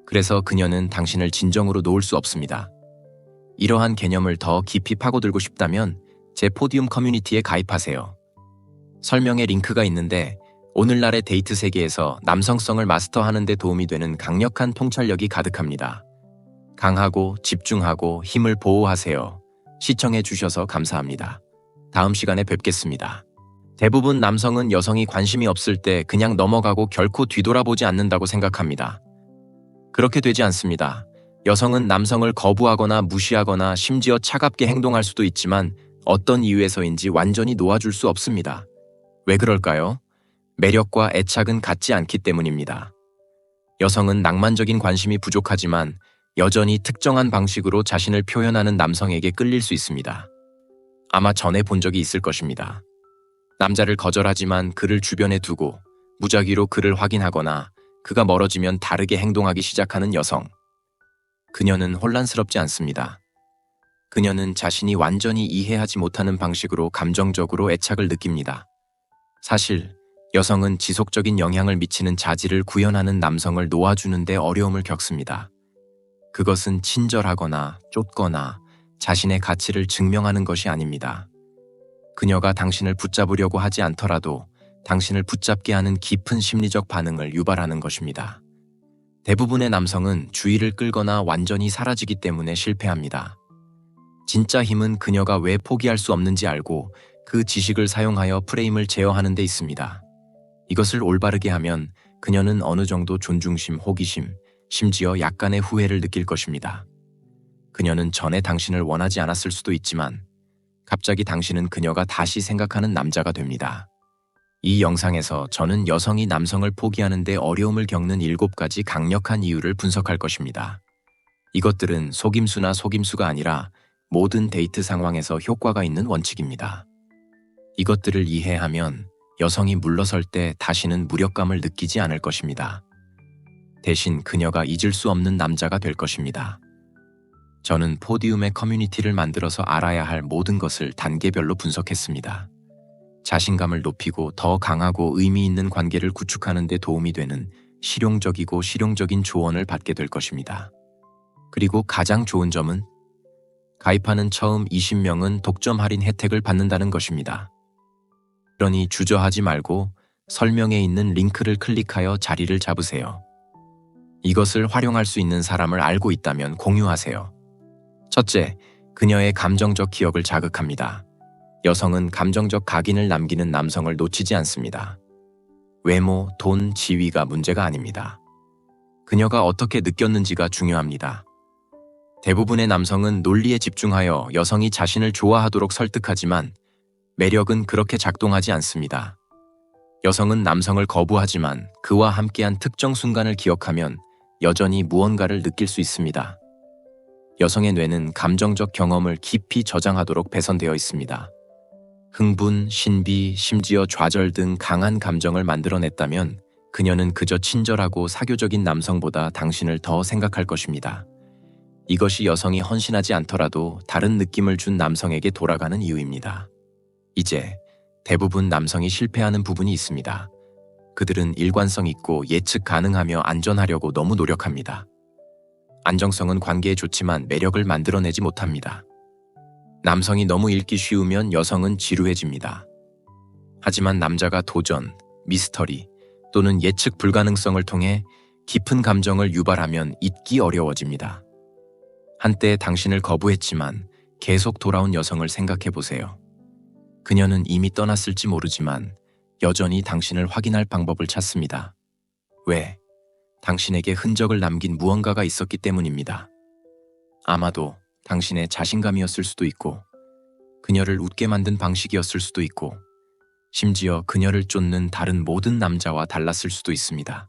그래서 그녀는 당신을 진정으로 놓을 수 없습니다. 이러한 개념을 더 깊이 파고들고 싶다면 제 포디움 커뮤니티에 가입하세요. 설명에 링크가 있는데 오늘날의 데이트 세계에서 남성성을 마스터하는 데 도움이 되는 강력한 통찰력이 가득합니다. 강하고 집중하고 힘을 보호하세요. 시청해 주셔서 감사합니다. 다음 시간에 뵙겠습니다. 대부분 남성은 여성이 관심이 없을 때 그냥 넘어가고 결코 뒤돌아보지 않는다고 생각합니다. 그렇게 되지 않습니다. 여성은 남성을 거부하거나 무시하거나 심지어 차갑게 행동할 수도 있지만 어떤 이유에서인지 완전히 놓아줄 수 없습니다. 왜 그럴까요? 매력과 애착은 같지 않기 때문입니다. 여성은 낭만적인 관심이 부족하지만 여전히 특정한 방식으로 자신을 표현하는 남성에게 끌릴 수 있습니다. 아마 전에 본 적이 있을 것입니다. 남자를 거절하지만 그를 주변에 두고 무작위로 그를 확인하거나 그가 멀어지면 다르게 행동하기 시작하는 여성. 그녀는 혼란스럽지 않습니다. 그녀는 자신이 완전히 이해하지 못하는 방식으로 감정적으로 애착을 느낍니다. 사실 여성은 지속적인 영향을 미치는 자질을 구현하는 남성을 놓아주는 데 어려움을 겪습니다. 그것은 친절하거나 쫓거나 자신의 가치를 증명하는 것이 아닙니다. 그녀가 당신을 붙잡으려고 하지 않더라도 당신을 붙잡게 하는 깊은 심리적 반응을 유발하는 것입니다. 대부분의 남성은 주의를 끌거나 완전히 사라지기 때문에 실패합니다. 진짜 힘은 그녀가 왜 포기할 수 없는지 알고 그 지식을 사용하여 프레임을 제어하는 데 있습니다. 이것을 올바르게 하면 그녀는 어느 정도 존중심, 호기심, 심지어 약간의 후회를 느낄 것입니다. 그녀는 전에 당신을 원하지 않았을 수도 있지만 갑자기 당신은 그녀가 다시 생각하는 남자가 됩니다. 이 영상에서 저는 여성이 남성을 포기하는 데 어려움을 겪는 7가지 강력한 이유를 분석할 것입니다. 이것들은 속임수나 속임수가 아니라 모든 데이트 상황에서 효과가 있는 원칙입니다. 이것들을 이해하면 여성이 물러설 때 다시는 무력감을 느끼지 않을 것입니다. 대신 그녀가 잊을 수 없는 남자가 될 것입니다. 저는 포디움의 커뮤니티를 만들어서 알아야 할 모든 것을 단계별로 분석했습니다. 자신감을 높이고 더 강하고 의미 있는 관계를 구축하는 데 도움이 되는 실용적이고 실용적인 조언을 받게 될 것입니다. 그리고 가장 좋은 점은 가입하는 처음 20명은 독점 할인 혜택을 받는다는 것입니다. 그러니 주저하지 말고 설명에 있는 링크를 클릭하여 자리를 잡으세요. 이것을 활용할 수 있는 사람을 알고 있다면 공유하세요. 첫째, 그녀의 감정적 기억을 자극합니다. 여성은 감정적 각인을 남기는 남성을 놓치지 않습니다. 외모, 돈, 지위가 문제가 아닙니다. 그녀가 어떻게 느꼈는지가 중요합니다. 대부분의 남성은 논리에 집중하여 여성이 자신을 좋아하도록 설득하지만 매력은 그렇게 작동하지 않습니다. 여성은 남성을 거부하지만 그와 함께한 특정 순간을 기억하면 여전히 무언가를 느낄 수 있습니다. 여성의 뇌는 감정적 경험을 깊이 저장하도록 배선되어 있습니다. 흥분, 신비, 심지어 좌절 등 강한 감정을 만들어냈다면 그녀는 그저 친절하고 사교적인 남성보다 당신을 더 생각할 것입니다. 이것이 여성이 헌신하지 않더라도 다른 느낌을 준 남성에게 돌아가는 이유입니다. 이제 대부분 남성이 실패하는 부분이 있습니다. 그들은 일관성 있고 예측 가능하며 안전하려고 너무 노력합니다. 안정성은 관계에 좋지만 매력을 만들어내지 못합니다. 남성이 너무 읽기 쉬우면 여성은 지루해집니다. 하지만 남자가 도전, 미스터리 또는 예측 불가능성을 통해 깊은 감정을 유발하면 잊기 어려워집니다. 한때 당신을 거부했지만 계속 돌아온 여성을 생각해 보세요. 그녀는 이미 떠났을지 모르지만 여전히 당신을 확인할 방법을 찾습니다. 왜? 당신에게 흔적을 남긴 무언가가 있었기 때문입니다. 아마도 당신의 자신감이었을 수도 있고, 그녀를 웃게 만든 방식이었을 수도 있고, 심지어 그녀를 쫓는 다른 모든 남자와 달랐을 수도 있습니다.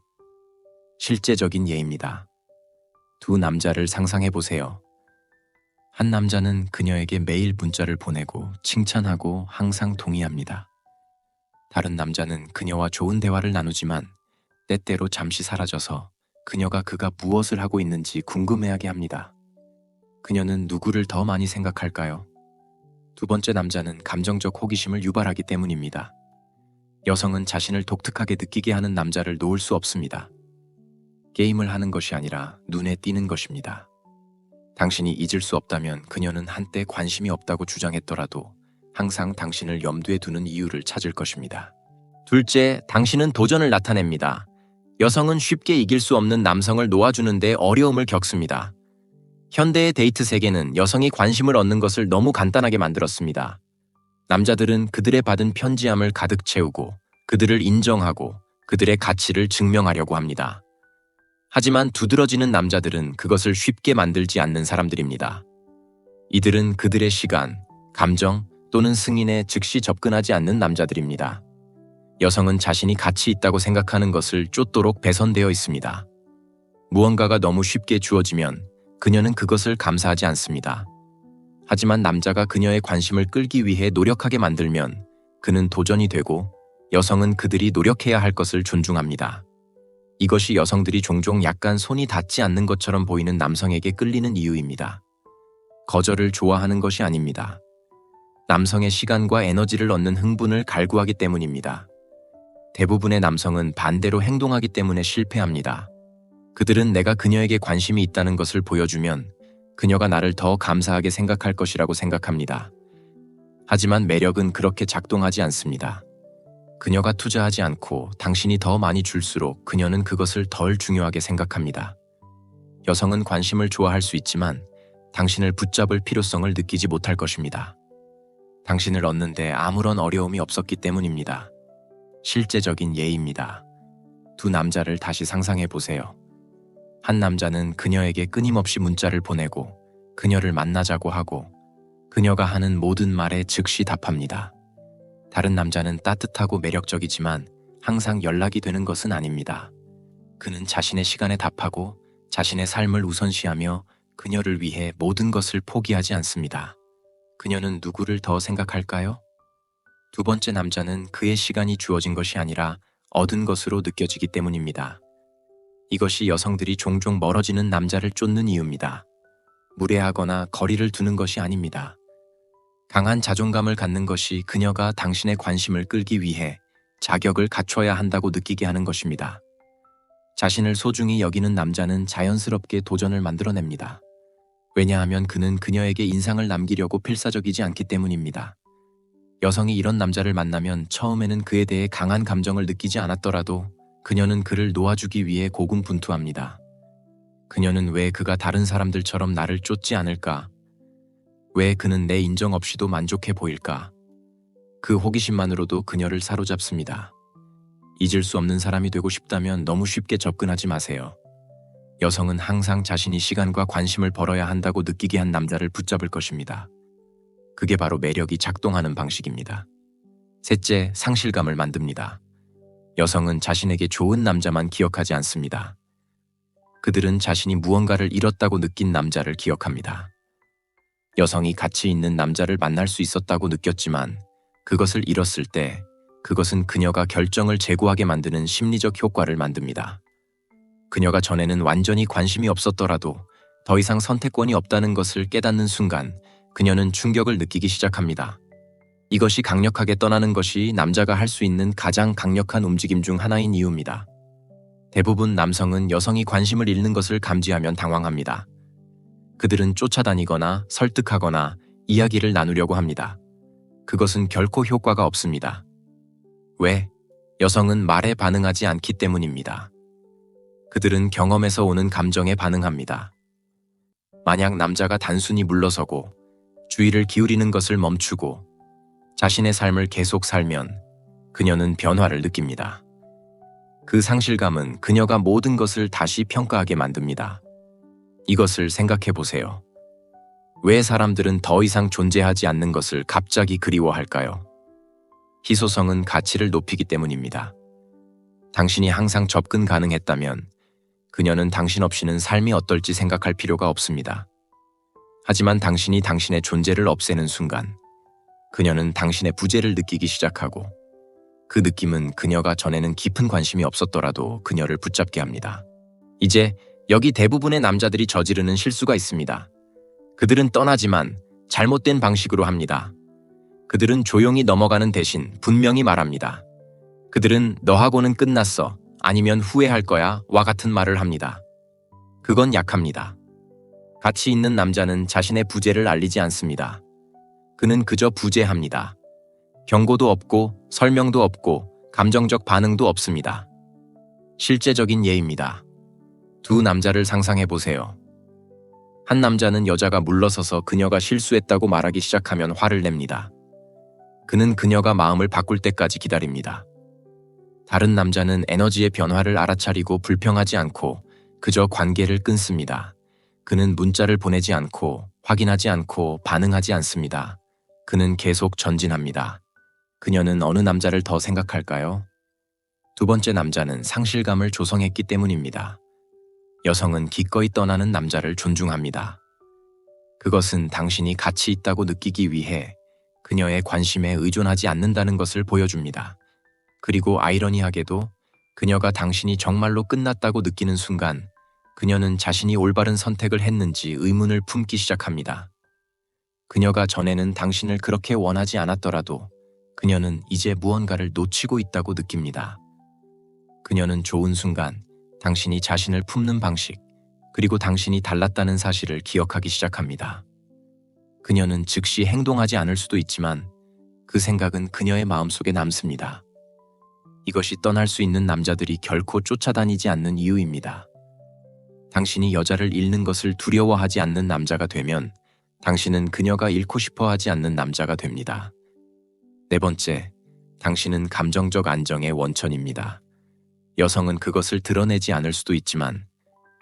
실제적인 예입니다. 두 남자를 상상해 보세요. 한 남자는 그녀에게 매일 문자를 보내고 칭찬하고 항상 동의합니다. 다른 남자는 그녀와 좋은 대화를 나누지만 때때로 잠시 사라져서 그가 무엇을 하고 있는지 궁금해하게 합니다. 그녀는 누구를 더 많이 생각할까요? 두 번째 남자는 감정적 호기심을 유발하기 때문입니다. 여성은 자신을 독특하게 느끼게 하는 남자를 놓을 수 없습니다. 게임을 하는 것이 아니라 눈에 띄는 것입니다. 당신이 잊을 수 없다면 그녀는 한때 관심이 없다고 주장했더라도 항상 당신을 염두에 두는 이유를 찾을 것입니다. 둘째, 당신은 도전을 나타냅니다. 여성은 쉽게 이길 수 없는 남성을 놓아주는 데 어려움을 겪습니다. 현대의 데이트 세계는 여성이 관심을 얻는 것을 너무 간단하게 만들었습니다. 남자들은 그들의 받은 편지함을 가득 채우고 그들을 인정하고 그들의 가치를 증명하려고 합니다. 하지만 두드러지는 남자들은 그것을 쉽게 만들지 않는 사람들입니다. 이들은 그들의 시간, 감정 또는 승인에 즉시 접근하지 않는 남자들입니다. 여성은 자신이 가치 있다고 생각하는 것을 쫓도록 배선되어 있습니다. 무언가가 너무 쉽게 주어지면 그녀는 그것을 감사하지 않습니다. 하지만 남자가 그녀의 관심을 끌기 위해 노력하게 만들면 그는 도전이 되고 여성은 그들이 노력해야 할 것을 존중합니다. 이것이 여성들이 종종 약간 손이 닿지 않는 것처럼 보이는 남성에게 끌리는 이유입니다. 거절을 좋아하는 것이 아닙니다. 남성의 시간과 에너지를 얻는 흥분을 갈구하기 때문입니다. 대부분의 남성은 반대로 행동하기 때문에 실패합니다. 그들은 내가 그녀에게 관심이 있다는 것을 보여주면 그녀가 나를 더 감사하게 생각할 것이라고 생각합니다. 하지만 매력은 그렇게 작동하지 않습니다. 그녀가 투자하지 않고 당신이 더 많이 줄수록 그녀는 그것을 덜 중요하게 생각합니다. 여성은 관심을 좋아할 수 있지만 당신을 붙잡을 필요성을 느끼지 못할 것입니다. 당신을 얻는데 아무런 어려움이 없었기 때문입니다. 실제적인 예입니다. 두 남자를 다시 상상해 보세요. 한 남자는 그녀에게 끊임없이 문자를 보내고 그녀를 만나자고 하고 그녀가 하는 모든 말에 즉시 답합니다. 다른 남자는 따뜻하고 매력적이지만 항상 연락이 되는 것은 아닙니다. 그는 자신의 시간에 답하고 자신의 삶을 우선시하며 그녀를 위해 모든 것을 포기하지 않습니다. 그녀는 누구를 더 생각할까요? 두 번째 남자는 그의 시간이 주어진 것이 아니라 얻은 것으로 느껴지기 때문입니다. 이것이 여성들이 종종 멀어지는 남자를 쫓는 이유입니다. 무례하거나 거리를 두는 것이 아닙니다. 강한 자존감을 갖는 것이 그녀가 당신의 관심을 끌기 위해 자격을 갖춰야 한다고 느끼게 하는 것입니다. 자신을 소중히 여기는 남자는 자연스럽게 도전을 만들어냅니다. 왜냐하면 그는 그녀에게 인상을 남기려고 필사적이지 않기 때문입니다. 여성이 이런 남자를 만나면 처음에는 그에 대해 강한 감정을 느끼지 않았더라도 그녀는 그를 놓아주기 위해 고군분투합니다. 그녀는 왜 그가 다른 사람들처럼 나를 쫓지 않을까? 왜 그는 내 인정 없이도 만족해 보일까? 그 호기심만으로도 그녀를 사로잡습니다. 잊을 수 없는 사람이 되고 싶다면 너무 쉽게 접근하지 마세요. 여성은 항상 자신이 시간과 관심을 벌어야 한다고 느끼게 한 남자를 붙잡을 것입니다. 그게 바로 매력이 작동하는 방식입니다. 셋째, 상실감을 만듭니다. 여성은 자신에게 좋은 남자만 기억하지 않습니다. 그들은 자신이 무언가를 잃었다고 느낀 남자를 기억합니다. 여성이 가치 있는 남자를 만날 수 있었다고 느꼈지만 그것을 잃었을 때 그것은 그녀가 결정을 재고하게 만드는 심리적 효과를 만듭니다. 그녀가 전에는 완전히 관심이 없었더라도 더 이상 선택권이 없다는 것을 깨닫는 순간 그녀는 충격을 느끼기 시작합니다. 이것이 강력하게 떠나는 것이 남자가 할 수 있는 가장 강력한 움직임 중 하나인 이유입니다. 대부분 남성은 여성이 관심을 잃는 것을 감지하면 당황합니다. 그들은 쫓아다니거나 설득하거나 이야기를 나누려고 합니다. 그것은 결코 효과가 없습니다. 왜? 여성은 말에 반응하지 않기 때문입니다. 그들은 경험에서 오는 감정에 반응합니다. 만약 남자가 단순히 물러서고 주의를 기울이는 것을 멈추고 자신의 삶을 계속 살면 그녀는 변화를 느낍니다. 그 상실감은 그녀가 모든 것을 다시 평가하게 만듭니다. 이것을 생각해 보세요. 왜 사람들은 더 이상 존재하지 않는 것을 갑자기 그리워할까요? 희소성은 가치를 높이기 때문입니다. 당신이 항상 접근 가능했다면 그녀는 당신 없이는 삶이 어떨지 생각할 필요가 없습니다. 하지만 당신이 당신의 존재를 없애는 순간 그녀는 당신의 부재를 느끼기 시작하고 그 느낌은 그녀가 전에는 깊은 관심이 없었더라도 그녀를 붙잡게 합니다. 이제 여기 대부분의 남자들이 저지르는 실수가 있습니다. 그들은 떠나지만 잘못된 방식으로 합니다. 그들은 조용히 넘어가는 대신 분명히 말합니다. 그들은 너하고는 끝났어, 아니면 후회할 거야 와 같은 말을 합니다. 그건 약합니다. 가치 있는 남자는 자신의 부재를 알리지 않습니다. 그는 그저 부재합니다. 경고도 없고 설명도 없고 감정적 반응도 없습니다. 실제적인 예입니다. 두 남자를 상상해 보세요. 한 남자는 여자가 물러서서 그녀가 실수했다고 말하기 시작하면 화를 냅니다. 그는 그녀가 마음을 바꿀 때까지 기다립니다. 다른 남자는 에너지의 변화를 알아차리고 불평하지 않고 그저 관계를 끊습니다. 그는 문자를 보내지 않고 확인하지 않고 반응하지 않습니다. 그는 계속 전진합니다. 그녀는 어느 남자를 더 생각할까요? 두 번째 남자는 상실감을 조성했기 때문입니다. 여성은 기꺼이 떠나는 남자를 존중합니다. 그것은 당신이 가치 있다고 느끼기 위해 그녀의 관심에 의존하지 않는다는 것을 보여줍니다. 그리고 아이러니하게도 그녀가 당신이 정말로 끝났다고 느끼는 순간 그녀는 자신이 올바른 선택을 했는지 의문을 품기 시작합니다. 그녀가 전에는 당신을 그렇게 원하지 않았더라도 그녀는 이제 무언가를 놓치고 있다고 느낍니다. 그녀는 좋은 순간 당신이 자신을 품는 방식, 그리고 당신이 달랐다는 사실을 기억하기 시작합니다. 그녀는 즉시 행동하지 않을 수도 있지만 그 생각은 그녀의 마음속에 남습니다. 이것이 떠날 수 있는 남자들이 결코 쫓아다니지 않는 이유입니다. 당신이 여자를 잃는 것을 두려워하지 않는 남자가 되면 당신은 그녀가 잃고 싶어 하지 않는 남자가 됩니다. 네 번째, 당신은 감정적 안정의 원천입니다. 여성은 그것을 드러내지 않을 수도 있지만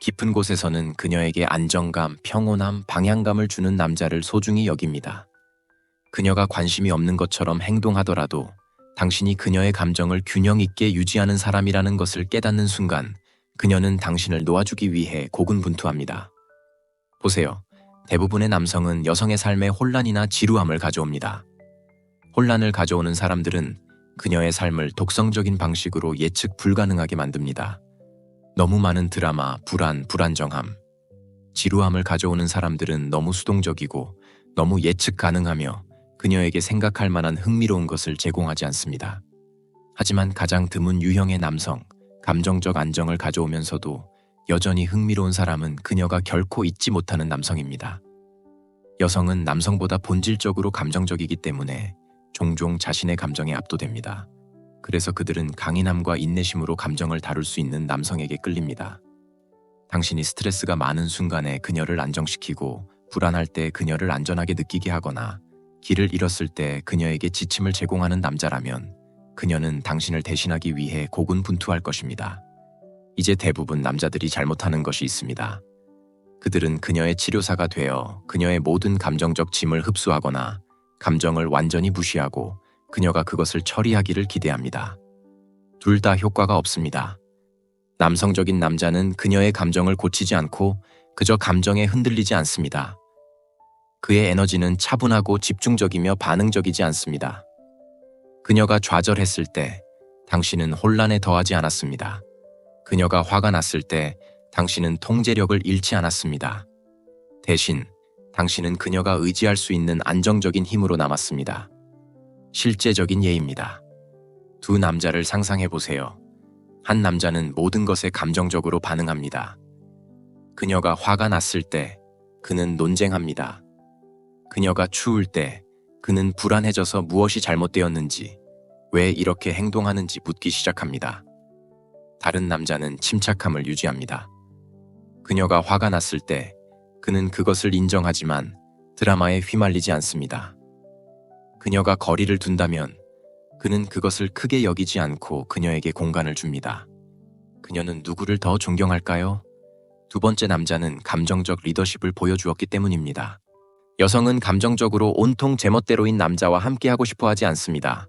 깊은 곳에서는 그녀에게 안정감, 평온함, 방향감을 주는 남자를 소중히 여깁니다. 그녀가 관심이 없는 것처럼 행동하더라도 당신이 그녀의 감정을 균형 있게 유지하는 사람이라는 것을 깨닫는 순간 그녀는 당신을 놓아주기 위해 고군분투합니다. 보세요. 대부분의 남성은 여성의 삶에 혼란이나 지루함을 가져옵니다. 혼란을 가져오는 사람들은 그녀의 삶을 독성적인 방식으로 예측 불가능하게 만듭니다. 너무 많은 드라마, 불안정함. 지루함을 가져오는 사람들은 너무 수동적이고 너무 예측 가능하며 그녀에게 생각할 만한 흥미로운 것을 제공하지 않습니다. 하지만 가장 드문 유형의 남성, 감정적 안정을 가져오면서도 여전히 흥미로운 사람은 그녀가 결코 잊지 못하는 남성입니다. 여성은 남성보다 본질적으로 감정적이기 때문에 종종 자신의 감정에 압도됩니다. 그래서 그들은 강인함과 인내심으로 감정을 다룰 수 있는 남성에게 끌립니다. 당신이 스트레스가 많은 순간에 그녀를 안정시키고 불안할 때 그녀를 안전하게 느끼게 하거나 길을 잃었을 때 그녀에게 지침을 제공하는 남자라면 그녀는 당신을 대신하기 위해 고군분투할 것입니다. 이제 대부분 남자들이 잘못하는 것이 있습니다. 그들은 그녀의 치료사가 되어 그녀의 모든 감정적 짐을 흡수하거나 감정을 완전히 무시하고 그녀가 그것을 처리하기를 기대합니다. 둘 다 효과가 없습니다. 남성적인 남자는 그녀의 감정을 고치지 않고 그저 감정에 흔들리지 않습니다. 그의 에너지는 차분하고 집중적이며 반응적이지 않습니다. 그녀가 좌절했을 때 당신은 혼란에 더하지 않았습니다. 그녀가 화가 났을 때 당신은 통제력을 잃지 않았습니다. 대신 당신은 그녀가 의지할 수 있는 안정적인 힘으로 남았습니다. 실제적인 예입니다. 두 남자를 상상해 보세요. 한 남자는 모든 것에 감정적으로 반응합니다. 그녀가 화가 났을 때 그는 논쟁합니다. 그녀가 추울 때 그는 불안해져서 무엇이 잘못되었는지, 왜 이렇게 행동하는지 묻기 시작합니다. 다른 남자는 침착함을 유지합니다. 그녀가 화가 났을 때 그는 그것을 인정하지만 드라마에 휘말리지 않습니다. 그녀가 거리를 둔다면 그는 그것을 크게 여기지 않고 그녀에게 공간을 줍니다. 그녀는 누구를 더 존경할까요? 두 번째 남자는 감정적 리더십을 보여주었기 때문입니다. 여성은 감정적으로 온통 제멋대로인 남자와 함께하고 싶어 하지 않습니다.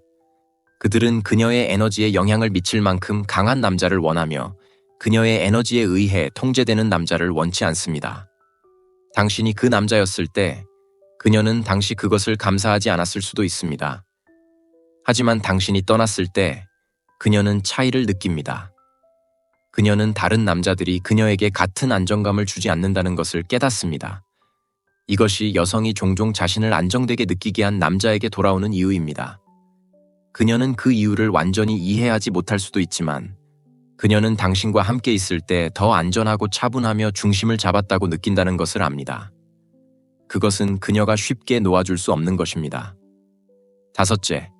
그들은 그녀의 에너지에 영향을 미칠 만큼 강한 남자를 원하며 그녀의 에너지에 의해 통제되는 남자를 원치 않습니다. 당신이 그 남자였을 때 그녀는 당시 그것을 감사하지 않았을 수도 있습니다. 하지만 당신이 떠났을 때 그녀는 차이를 느낍니다. 그녀는 다른 남자들이 그녀에게 같은 안정감을 주지 않는다는 것을 깨닫습니다. 이것이 여성이 종종 자신을 안정되게 느끼게 한 남자에게 돌아오는 이유입니다. 그녀는 그 이유를 완전히 이해하지 못할 수도 있지만 그녀는 당신과 함께 있을 때 더 안전하고 차분하며 중심을 잡았다고 느낀다는 것을 압니다. 그것은 그녀가 쉽게 놓아줄 수 없는 것입니다. 다섯째,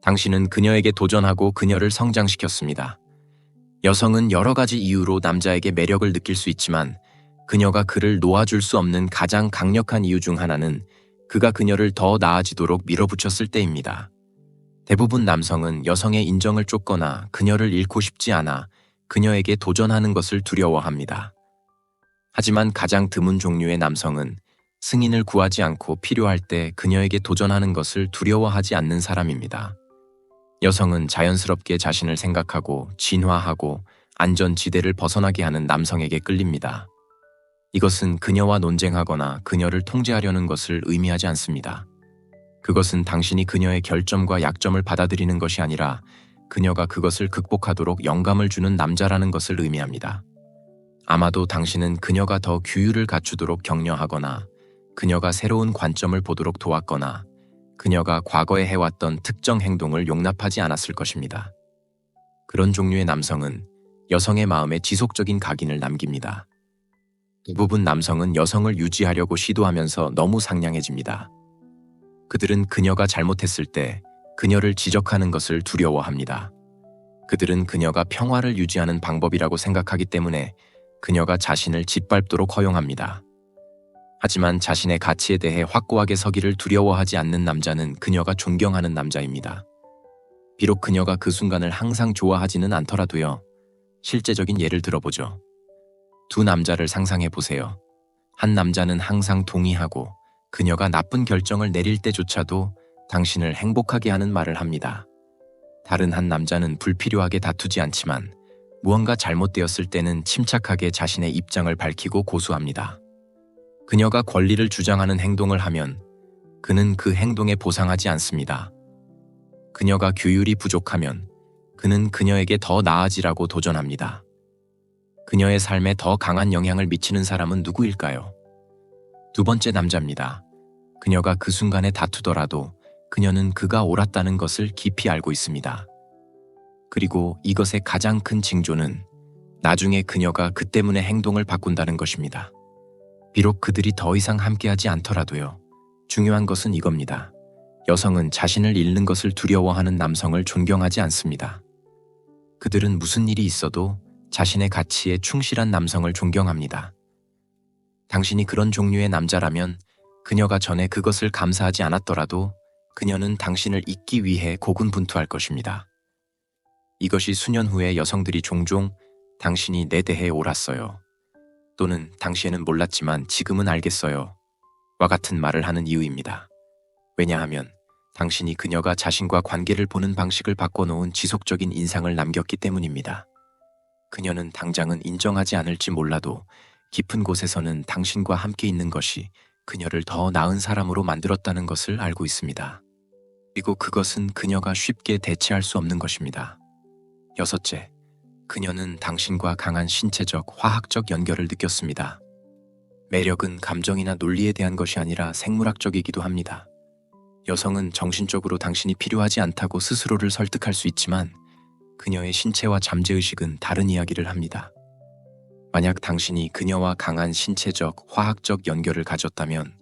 당신은 그녀에게 도전하고 그녀를 성장시켰습니다. 여성은 여러 가지 이유로 남자에게 매력을 느낄 수 있지만 그녀가 그를 놓아줄 수 없는 가장 강력한 이유 중 하나는 그가 그녀를 더 나아지도록 밀어붙였을 때입니다. 대부분 남성은 여성의 인정을 쫓거나 그녀를 잃고 싶지 않아 그녀에게 도전하는 것을 두려워합니다. 하지만 가장 드문 종류의 남성은 승인을 구하지 않고 필요할 때 그녀에게 도전하는 것을 두려워하지 않는 사람입니다. 여성은 자연스럽게 자신을 생각하고 진화하고 안전지대를 벗어나게 하는 남성에게 끌립니다. 이것은 그녀와 논쟁하거나 그녀를 통제하려는 것을 의미하지 않습니다. 그것은 당신이 그녀의 결점과 약점을 받아들이는 것이 아니라 그녀가 그것을 극복하도록 영감을 주는 남자라는 것을 의미합니다. 아마도 당신은 그녀가 더 규율을 갖추도록 격려하거나 그녀가 새로운 관점을 보도록 도왔거나 그녀가 과거에 해왔던 특정 행동을 용납하지 않았을 것입니다. 그런 종류의 남성은 여성의 마음에 지속적인 각인을 남깁니다. 대부분 남성은 여성을 유지하려고 시도하면서 너무 상냥해집니다. 그들은 그녀가 잘못했을 때 그녀를 지적하는 것을 두려워합니다. 그들은 그녀가 평화를 유지하는 방법이라고 생각하기 때문에 그녀가 자신을 짓밟도록 허용합니다. 하지만 자신의 가치에 대해 확고하게 서기를 두려워하지 않는 남자는 그녀가 존경하는 남자입니다. 비록 그녀가 그 순간을 항상 좋아하지는 않더라도요. 실제적인 예를 들어보죠. 두 남자를 상상해 보세요. 한 남자는 항상 동의하고 그녀가 나쁜 결정을 내릴 때조차도 당신을 행복하게 하는 말을 합니다. 다른 한 남자는 불필요하게 다투지 않지만 무언가 잘못되었을 때는 침착하게 자신의 입장을 밝히고 고수합니다. 그녀가 권리를 주장하는 행동을 하면 그는 그 행동에 보상하지 않습니다. 그녀가 규율이 부족하면 그는 그녀에게 더 나아지라고 도전합니다. 그녀의 삶에 더 강한 영향을 미치는 사람은 누구일까요? 두 번째 남자입니다. 그녀가 그 순간에 다투더라도 그녀는 그가 옳았다는 것을 깊이 알고 있습니다. 그리고 이것의 가장 큰 징조는 나중에 그녀가 그 때문에 행동을 바꾼다는 것입니다. 비록 그들이 더 이상 함께하지 않더라도요. 중요한 것은 이겁니다. 여성은 자신을 잃는 것을 두려워하는 남성을 존경하지 않습니다. 그들은 무슨 일이 있어도 자신의 가치에 충실한 남성을 존경합니다. 당신이 그런 종류의 남자라면 그녀가 전에 그것을 감사하지 않았더라도 그녀는 당신을 잊기 위해 고군분투할 것입니다. 이것이 수년 후에 여성들이 종종 당신이 내 대해 옳았어요. 또는 당시에는 몰랐지만 지금은 알겠어요. 와 같은 말을 하는 이유입니다. 왜냐하면 당신이 그녀가 자신과 관계를 보는 방식을 바꿔놓은 지속적인 인상을 남겼기 때문입니다. 그녀는 당장은 인정하지 않을지 몰라도 깊은 곳에서는 당신과 함께 있는 것이 그녀를 더 나은 사람으로 만들었다는 것을 알고 있습니다. 그리고 그것은 그녀가 쉽게 대체할 수 없는 것입니다. 여섯째, 그녀는 당신과 강한 신체적, 화학적 연결을 느꼈습니다. 매력은 감정이나 논리에 대한 것이 아니라 생물학적이기도 합니다. 여성은 정신적으로 당신이 필요하지 않다고 스스로를 설득할 수 있지만 그녀의 신체와 잠재의식은 다른 이야기를 합니다. 만약 당신이 그녀와 강한 신체적, 화학적 연결을 가졌다면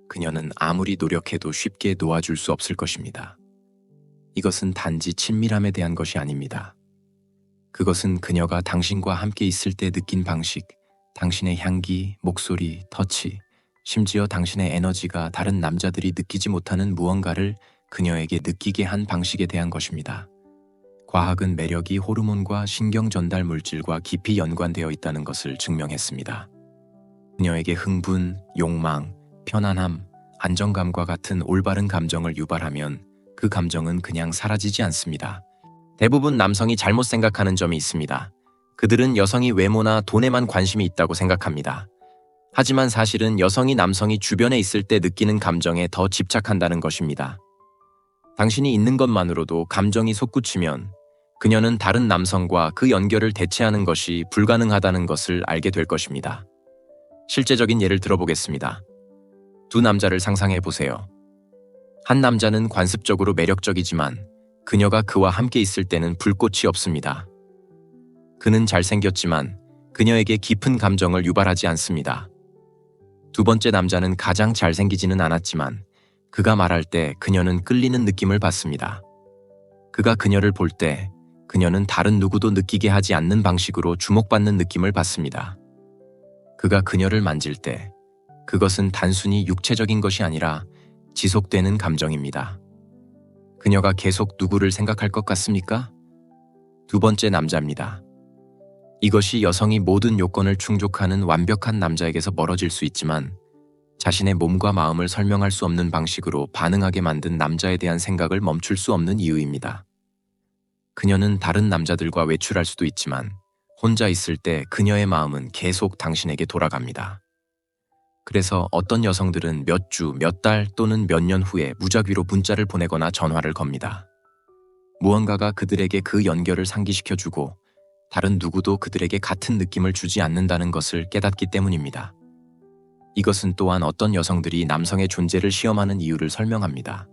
그녀는 아무리 노력해도 쉽게 놓아줄 수 없을 것입니다. 이것은 단지 친밀함에 대한 것이 아닙니다. 그것은 그녀가 당신과 함께 있을 때 느낀 방식, 당신의 향기, 목소리, 터치, 심지어 당신의 에너지가 다른 남자들이 느끼지 못하는 무언가를 그녀에게 느끼게 한 방식에 대한 것입니다. 과학은 매력이 호르몬과 신경 전달 물질과 깊이 연관되어 있다는 것을 증명했습니다. 그녀에게 흥분, 욕망, 편안함, 안정감과 같은 올바른 감정을 유발하면 그 감정은 그냥 사라지지 않습니다. 대부분 남성이 잘못 생각하는 점이 있습니다. 그들은 여성이 외모나 돈에만 관심이 있다고 생각합니다. 하지만 사실은 여성이 남성이 주변에 있을 때 느끼는 감정에 더 집착한다는 것입니다. 당신이 있는 것만으로도 감정이 솟구치면 그녀는 다른 남성과 그 연결을 대체하는 것이 불가능하다는 것을 알게 될 것입니다. 실제적인 예를 들어보겠습니다. 두 남자를 상상해 보세요. 한 남자는 관습적으로 매력적이지만 그녀가 그와 함께 있을 때는 불꽃이 없습니다. 그는 잘생겼지만 그녀에게 깊은 감정을 유발하지 않습니다. 두 번째 남자는 가장 잘생기지는 않았지만 그가 말할 때 그녀는 끌리는 느낌을 받습니다. 그가 그녀를 볼 때 그녀는 다른 누구도 느끼게 하지 않는 방식으로 주목받는 느낌을 받습니다. 그가 그녀를 만질 때 그것은 단순히 육체적인 것이 아니라 지속되는 감정입니다. 그녀가 계속 누구를 생각할 것 같습니까? 두 번째 남자입니다. 이것이 여성이 모든 요건을 충족하는 완벽한 남자에게서 멀어질 수 있지만 자신의 몸과 마음을 설명할 수 없는 방식으로 반응하게 만든 남자에 대한 생각을 멈출 수 없는 이유입니다. 그녀는 다른 남자들과 외출할 수도 있지만 혼자 있을 때 그녀의 마음은 계속 당신에게 돌아갑니다. 그래서 어떤 여성들은 몇 주, 몇 달 또는 몇 년 후에 무작위로 문자를 보내거나 전화를 겁니다. 무언가가 그들에게 그 연결을 상기시켜주고 다른 누구도 그들에게 같은 느낌을 주지 않는다는 것을 깨닫기 때문입니다. 이것은 또한 어떤 여성들이 남성의 존재를 시험하는 이유를 설명합니다.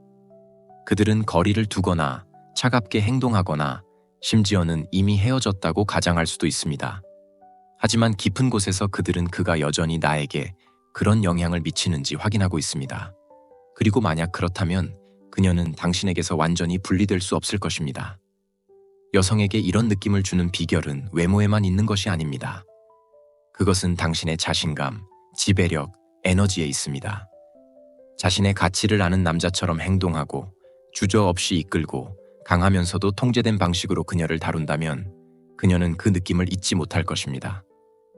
그들은 거리를 두거나 차갑게 행동하거나 심지어는 이미 헤어졌다고 가장할 수도 있습니다. 하지만 깊은 곳에서 그들은 그가 여전히 나에게 그런 영향을 미치는지 확인하고 있습니다. 그리고 만약 그렇다면 그녀는 당신에게서 완전히 분리될 수 없을 것입니다. 여성에게 이런 느낌을 주는 비결은 외모에만 있는 것이 아닙니다. 그것은 당신의 자신감, 지배력, 에너지에 있습니다. 자신의 가치를 아는 남자처럼 행동하고 주저없이 이끌고 강하면서도 통제된 방식으로 그녀를 다룬다면 그녀는 그 느낌을 잊지 못할 것입니다.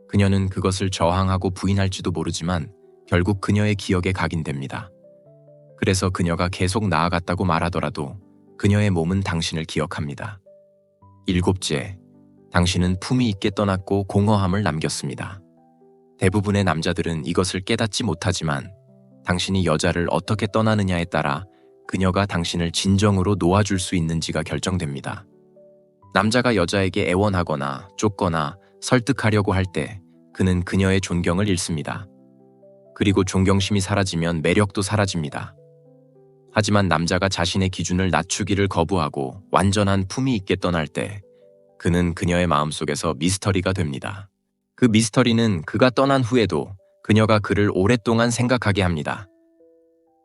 그녀는 그것을 저항하고 부인할지도 모르지만 결국 그녀의 기억에 각인됩니다. 그래서 그녀가 계속 나아갔다고 말하더라도 그녀의 몸은 당신을 기억합니다. 7째, 당신은 품위 있게 떠났고 공허함을 남겼습니다. 대부분의 남자들은 이것을 깨닫지 못하지만 당신이 여자를 어떻게 떠나느냐에 따라 그녀가 당신을 진정으로 놓아줄 수 있는지가 결정됩니다. 남자가 여자에게 애원하거나 쫓거나 설득하려고 할 때 그는 그녀의 존경을 잃습니다. 그리고 존경심이 사라지면 매력도 사라집니다. 하지만 남자가 자신의 기준을 낮추기를 거부하고 완전한 품위 있게 떠날 때 그는 그녀의 마음속에서 미스터리가 됩니다. 그 미스터리는 그가 떠난 후에도 그녀가 그를 오랫동안 생각하게 합니다.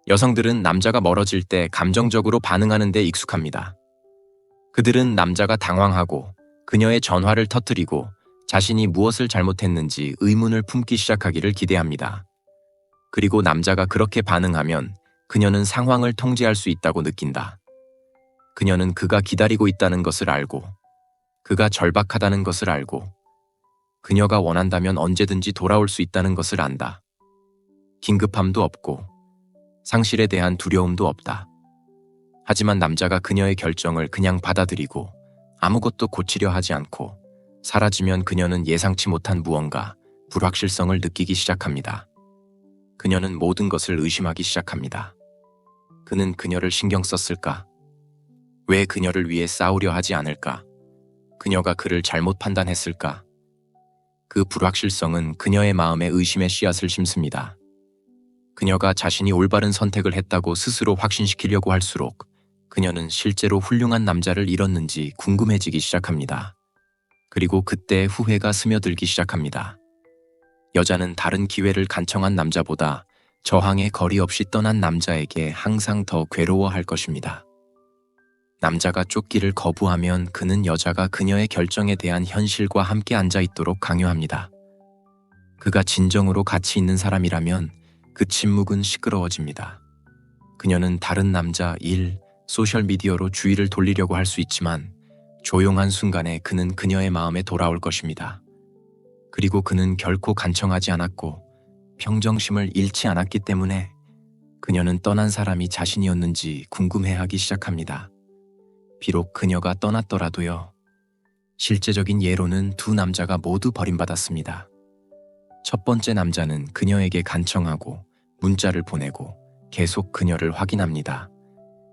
여성들은 남자가 멀어질 때 감정적으로 반응하는 데 익숙합니다. 그들은 남자가 당황하고 그녀의 전화를 터뜨리고 자신이 무엇을 잘못했는지 의문을 품기 시작하기를 기대합니다. 그리고 남자가 그렇게 반응하면 그녀는 상황을 통제할 수 있다고 느낀다. 그녀는 그가 기다리고 있다는 것을 알고 그가 절박하다는 것을 알고 그녀가 원한다면 언제든지 돌아올 수 있다는 것을 안다. 긴급함도 없고 상실에 대한 두려움도 없다. 하지만 남자가 그녀의 결정을 그냥 받아들이고 아무것도 고치려 하지 않고 사라지면 그녀는 예상치 못한 무언가, 불확실성을 느끼기 시작합니다. 그녀는 모든 것을 의심하기 시작합니다. 그는 그녀를 신경 썼을까? 왜 그녀를 위해 싸우려 하지 않을까? 그녀가 그를 잘못 판단했을까? 그 불확실성은 그녀의 마음에 의심의 씨앗을 심습니다. 그녀가 자신이 올바른 선택을 했다고 스스로 확신시키려고 할수록 그녀는 실제로 훌륭한 남자를 잃었는지 궁금해지기 시작합니다. 그리고 그때 후회가 스며들기 시작합니다. 여자는 다른 기회를 간청한 남자보다 저항의 거리 없이 떠난 남자에게 항상 더 괴로워할 것입니다. 남자가 쫓기를 거부하면 그는 여자가 그녀의 결정에 대한 현실과 함께 앉아 있도록 강요합니다. 그가 진정으로 가치 있는 사람이라면 그 침묵은 시끄러워집니다. 그녀는 다른 남자, 일, 소셜미디어로 주의를 돌리려고 할 수 있지만 조용한 순간에 그는 그녀의 마음에 돌아올 것입니다. 그리고 그는 결코 간청하지 않았고 평정심을 잃지 않았기 때문에 그녀는 떠난 사람이 자신이었는지 궁금해하기 시작합니다. 비록 그녀가 떠났더라도요. 실제적인 예로는 두 남자가 모두 버림받았습니다. 첫 번째 남자는 그녀에게 간청하고 문자를 보내고 계속 그녀를 확인합니다.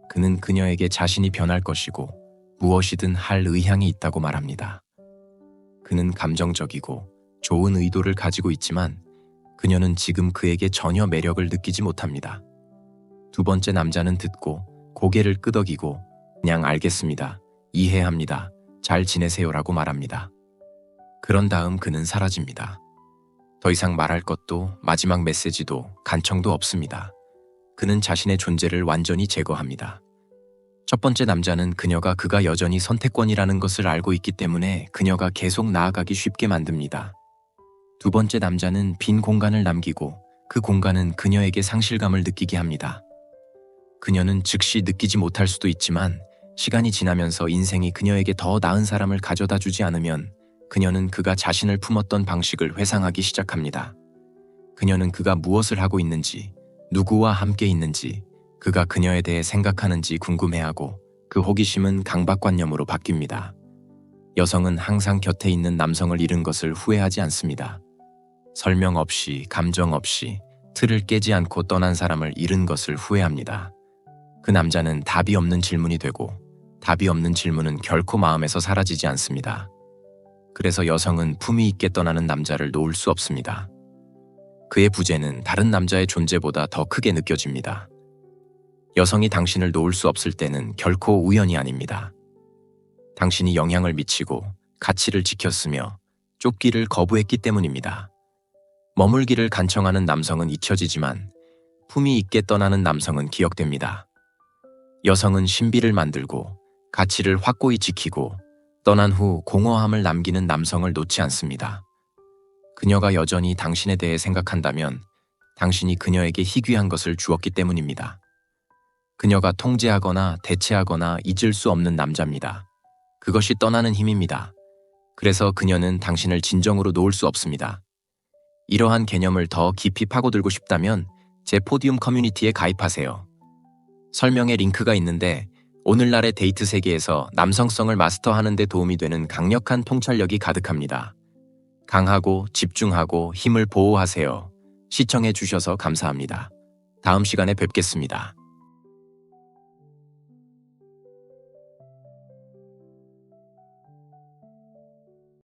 그는 그녀에게 자신이 변할 것이고 무엇이든 할 의향이 있다고 말합니다. 그는 감정적이고 좋은 의도를 가지고 있지만 그녀는 지금 그에게 전혀 매력을 느끼지 못합니다. 두 번째 남자는 듣고 고개를 끄덕이고 그냥 알겠습니다. 이해합니다. 잘 지내세요라고 말합니다. 그런 다음 그는 사라집니다. 더 이상 말할 것도 마지막 메시지도 간청도 없습니다. 그는 자신의 존재를 완전히 제거합니다. 첫 번째 남자는 그가 여전히 선택권이라는 것을 알고 있기 때문에 그녀가 계속 나아가기 쉽게 만듭니다. 두 번째 남자는 빈 공간을 남기고 그 공간은 그녀에게 상실감을 느끼게 합니다. 그녀는 즉시 느끼지 못할 수도 있지만 시간이 지나면서 인생이 그녀에게 더 나은 사람을 가져다 주지 않으면 그녀는 그가 자신을 품었던 방식을 회상하기 시작합니다. 그녀는 그가 무엇을 하고 있는지, 누구와 함께 있는지, 그가 그녀에 대해 생각하는지 궁금해하고 그 호기심은 강박관념으로 바뀝니다. 여성은 항상 곁에 있는 남성을 잃은 것을 후회하지 않습니다. 설명 없이, 감정 없이, 틀을 깨지 않고 떠난 사람을 잃은 것을 후회합니다. 그 남자는 답이 없는 질문이 되고 답이 없는 질문은 결코 마음에서 사라지지 않습니다. 그래서 여성은 품위 있게 떠나는 남자를 놓을 수 없습니다. 그의 부재는 다른 남자의 존재보다 더 크게 느껴집니다. 여성이 당신을 놓을 수 없을 때는 결코 우연이 아닙니다. 당신이 영향을 미치고 가치를 지켰으며 쫓기를 거부했기 때문입니다. 머물기를 간청하는 남성은 잊혀지지만 품위 있게 떠나는 남성은 기억됩니다. 여성은 신비를 만들고 가치를 확고히 지키고 떠난 후 공허함을 남기는 남성을 놓지 않습니다. 그녀가 여전히 당신에 대해 생각한다면 당신이 그녀에게 희귀한 것을 주었기 때문입니다. 그녀가 통제하거나 대체하거나 잊을 수 없는 남자입니다. 그것이 떠나는 힘입니다. 그래서 그녀는 당신을 진정으로 놓을 수 없습니다. 이러한 개념을 더 깊이 파고들고 싶다면 제 포디움 커뮤니티에 가입하세요. 설명에 링크가 있는데 오늘날의 데이트 세계에서 남성성을 마스터하는 데 도움이 되는 강력한 통찰력이 가득합니다. 강하고 집중하고 힘을 보호하세요. 시청해 주셔서 감사합니다. 다음 시간에 뵙겠습니다.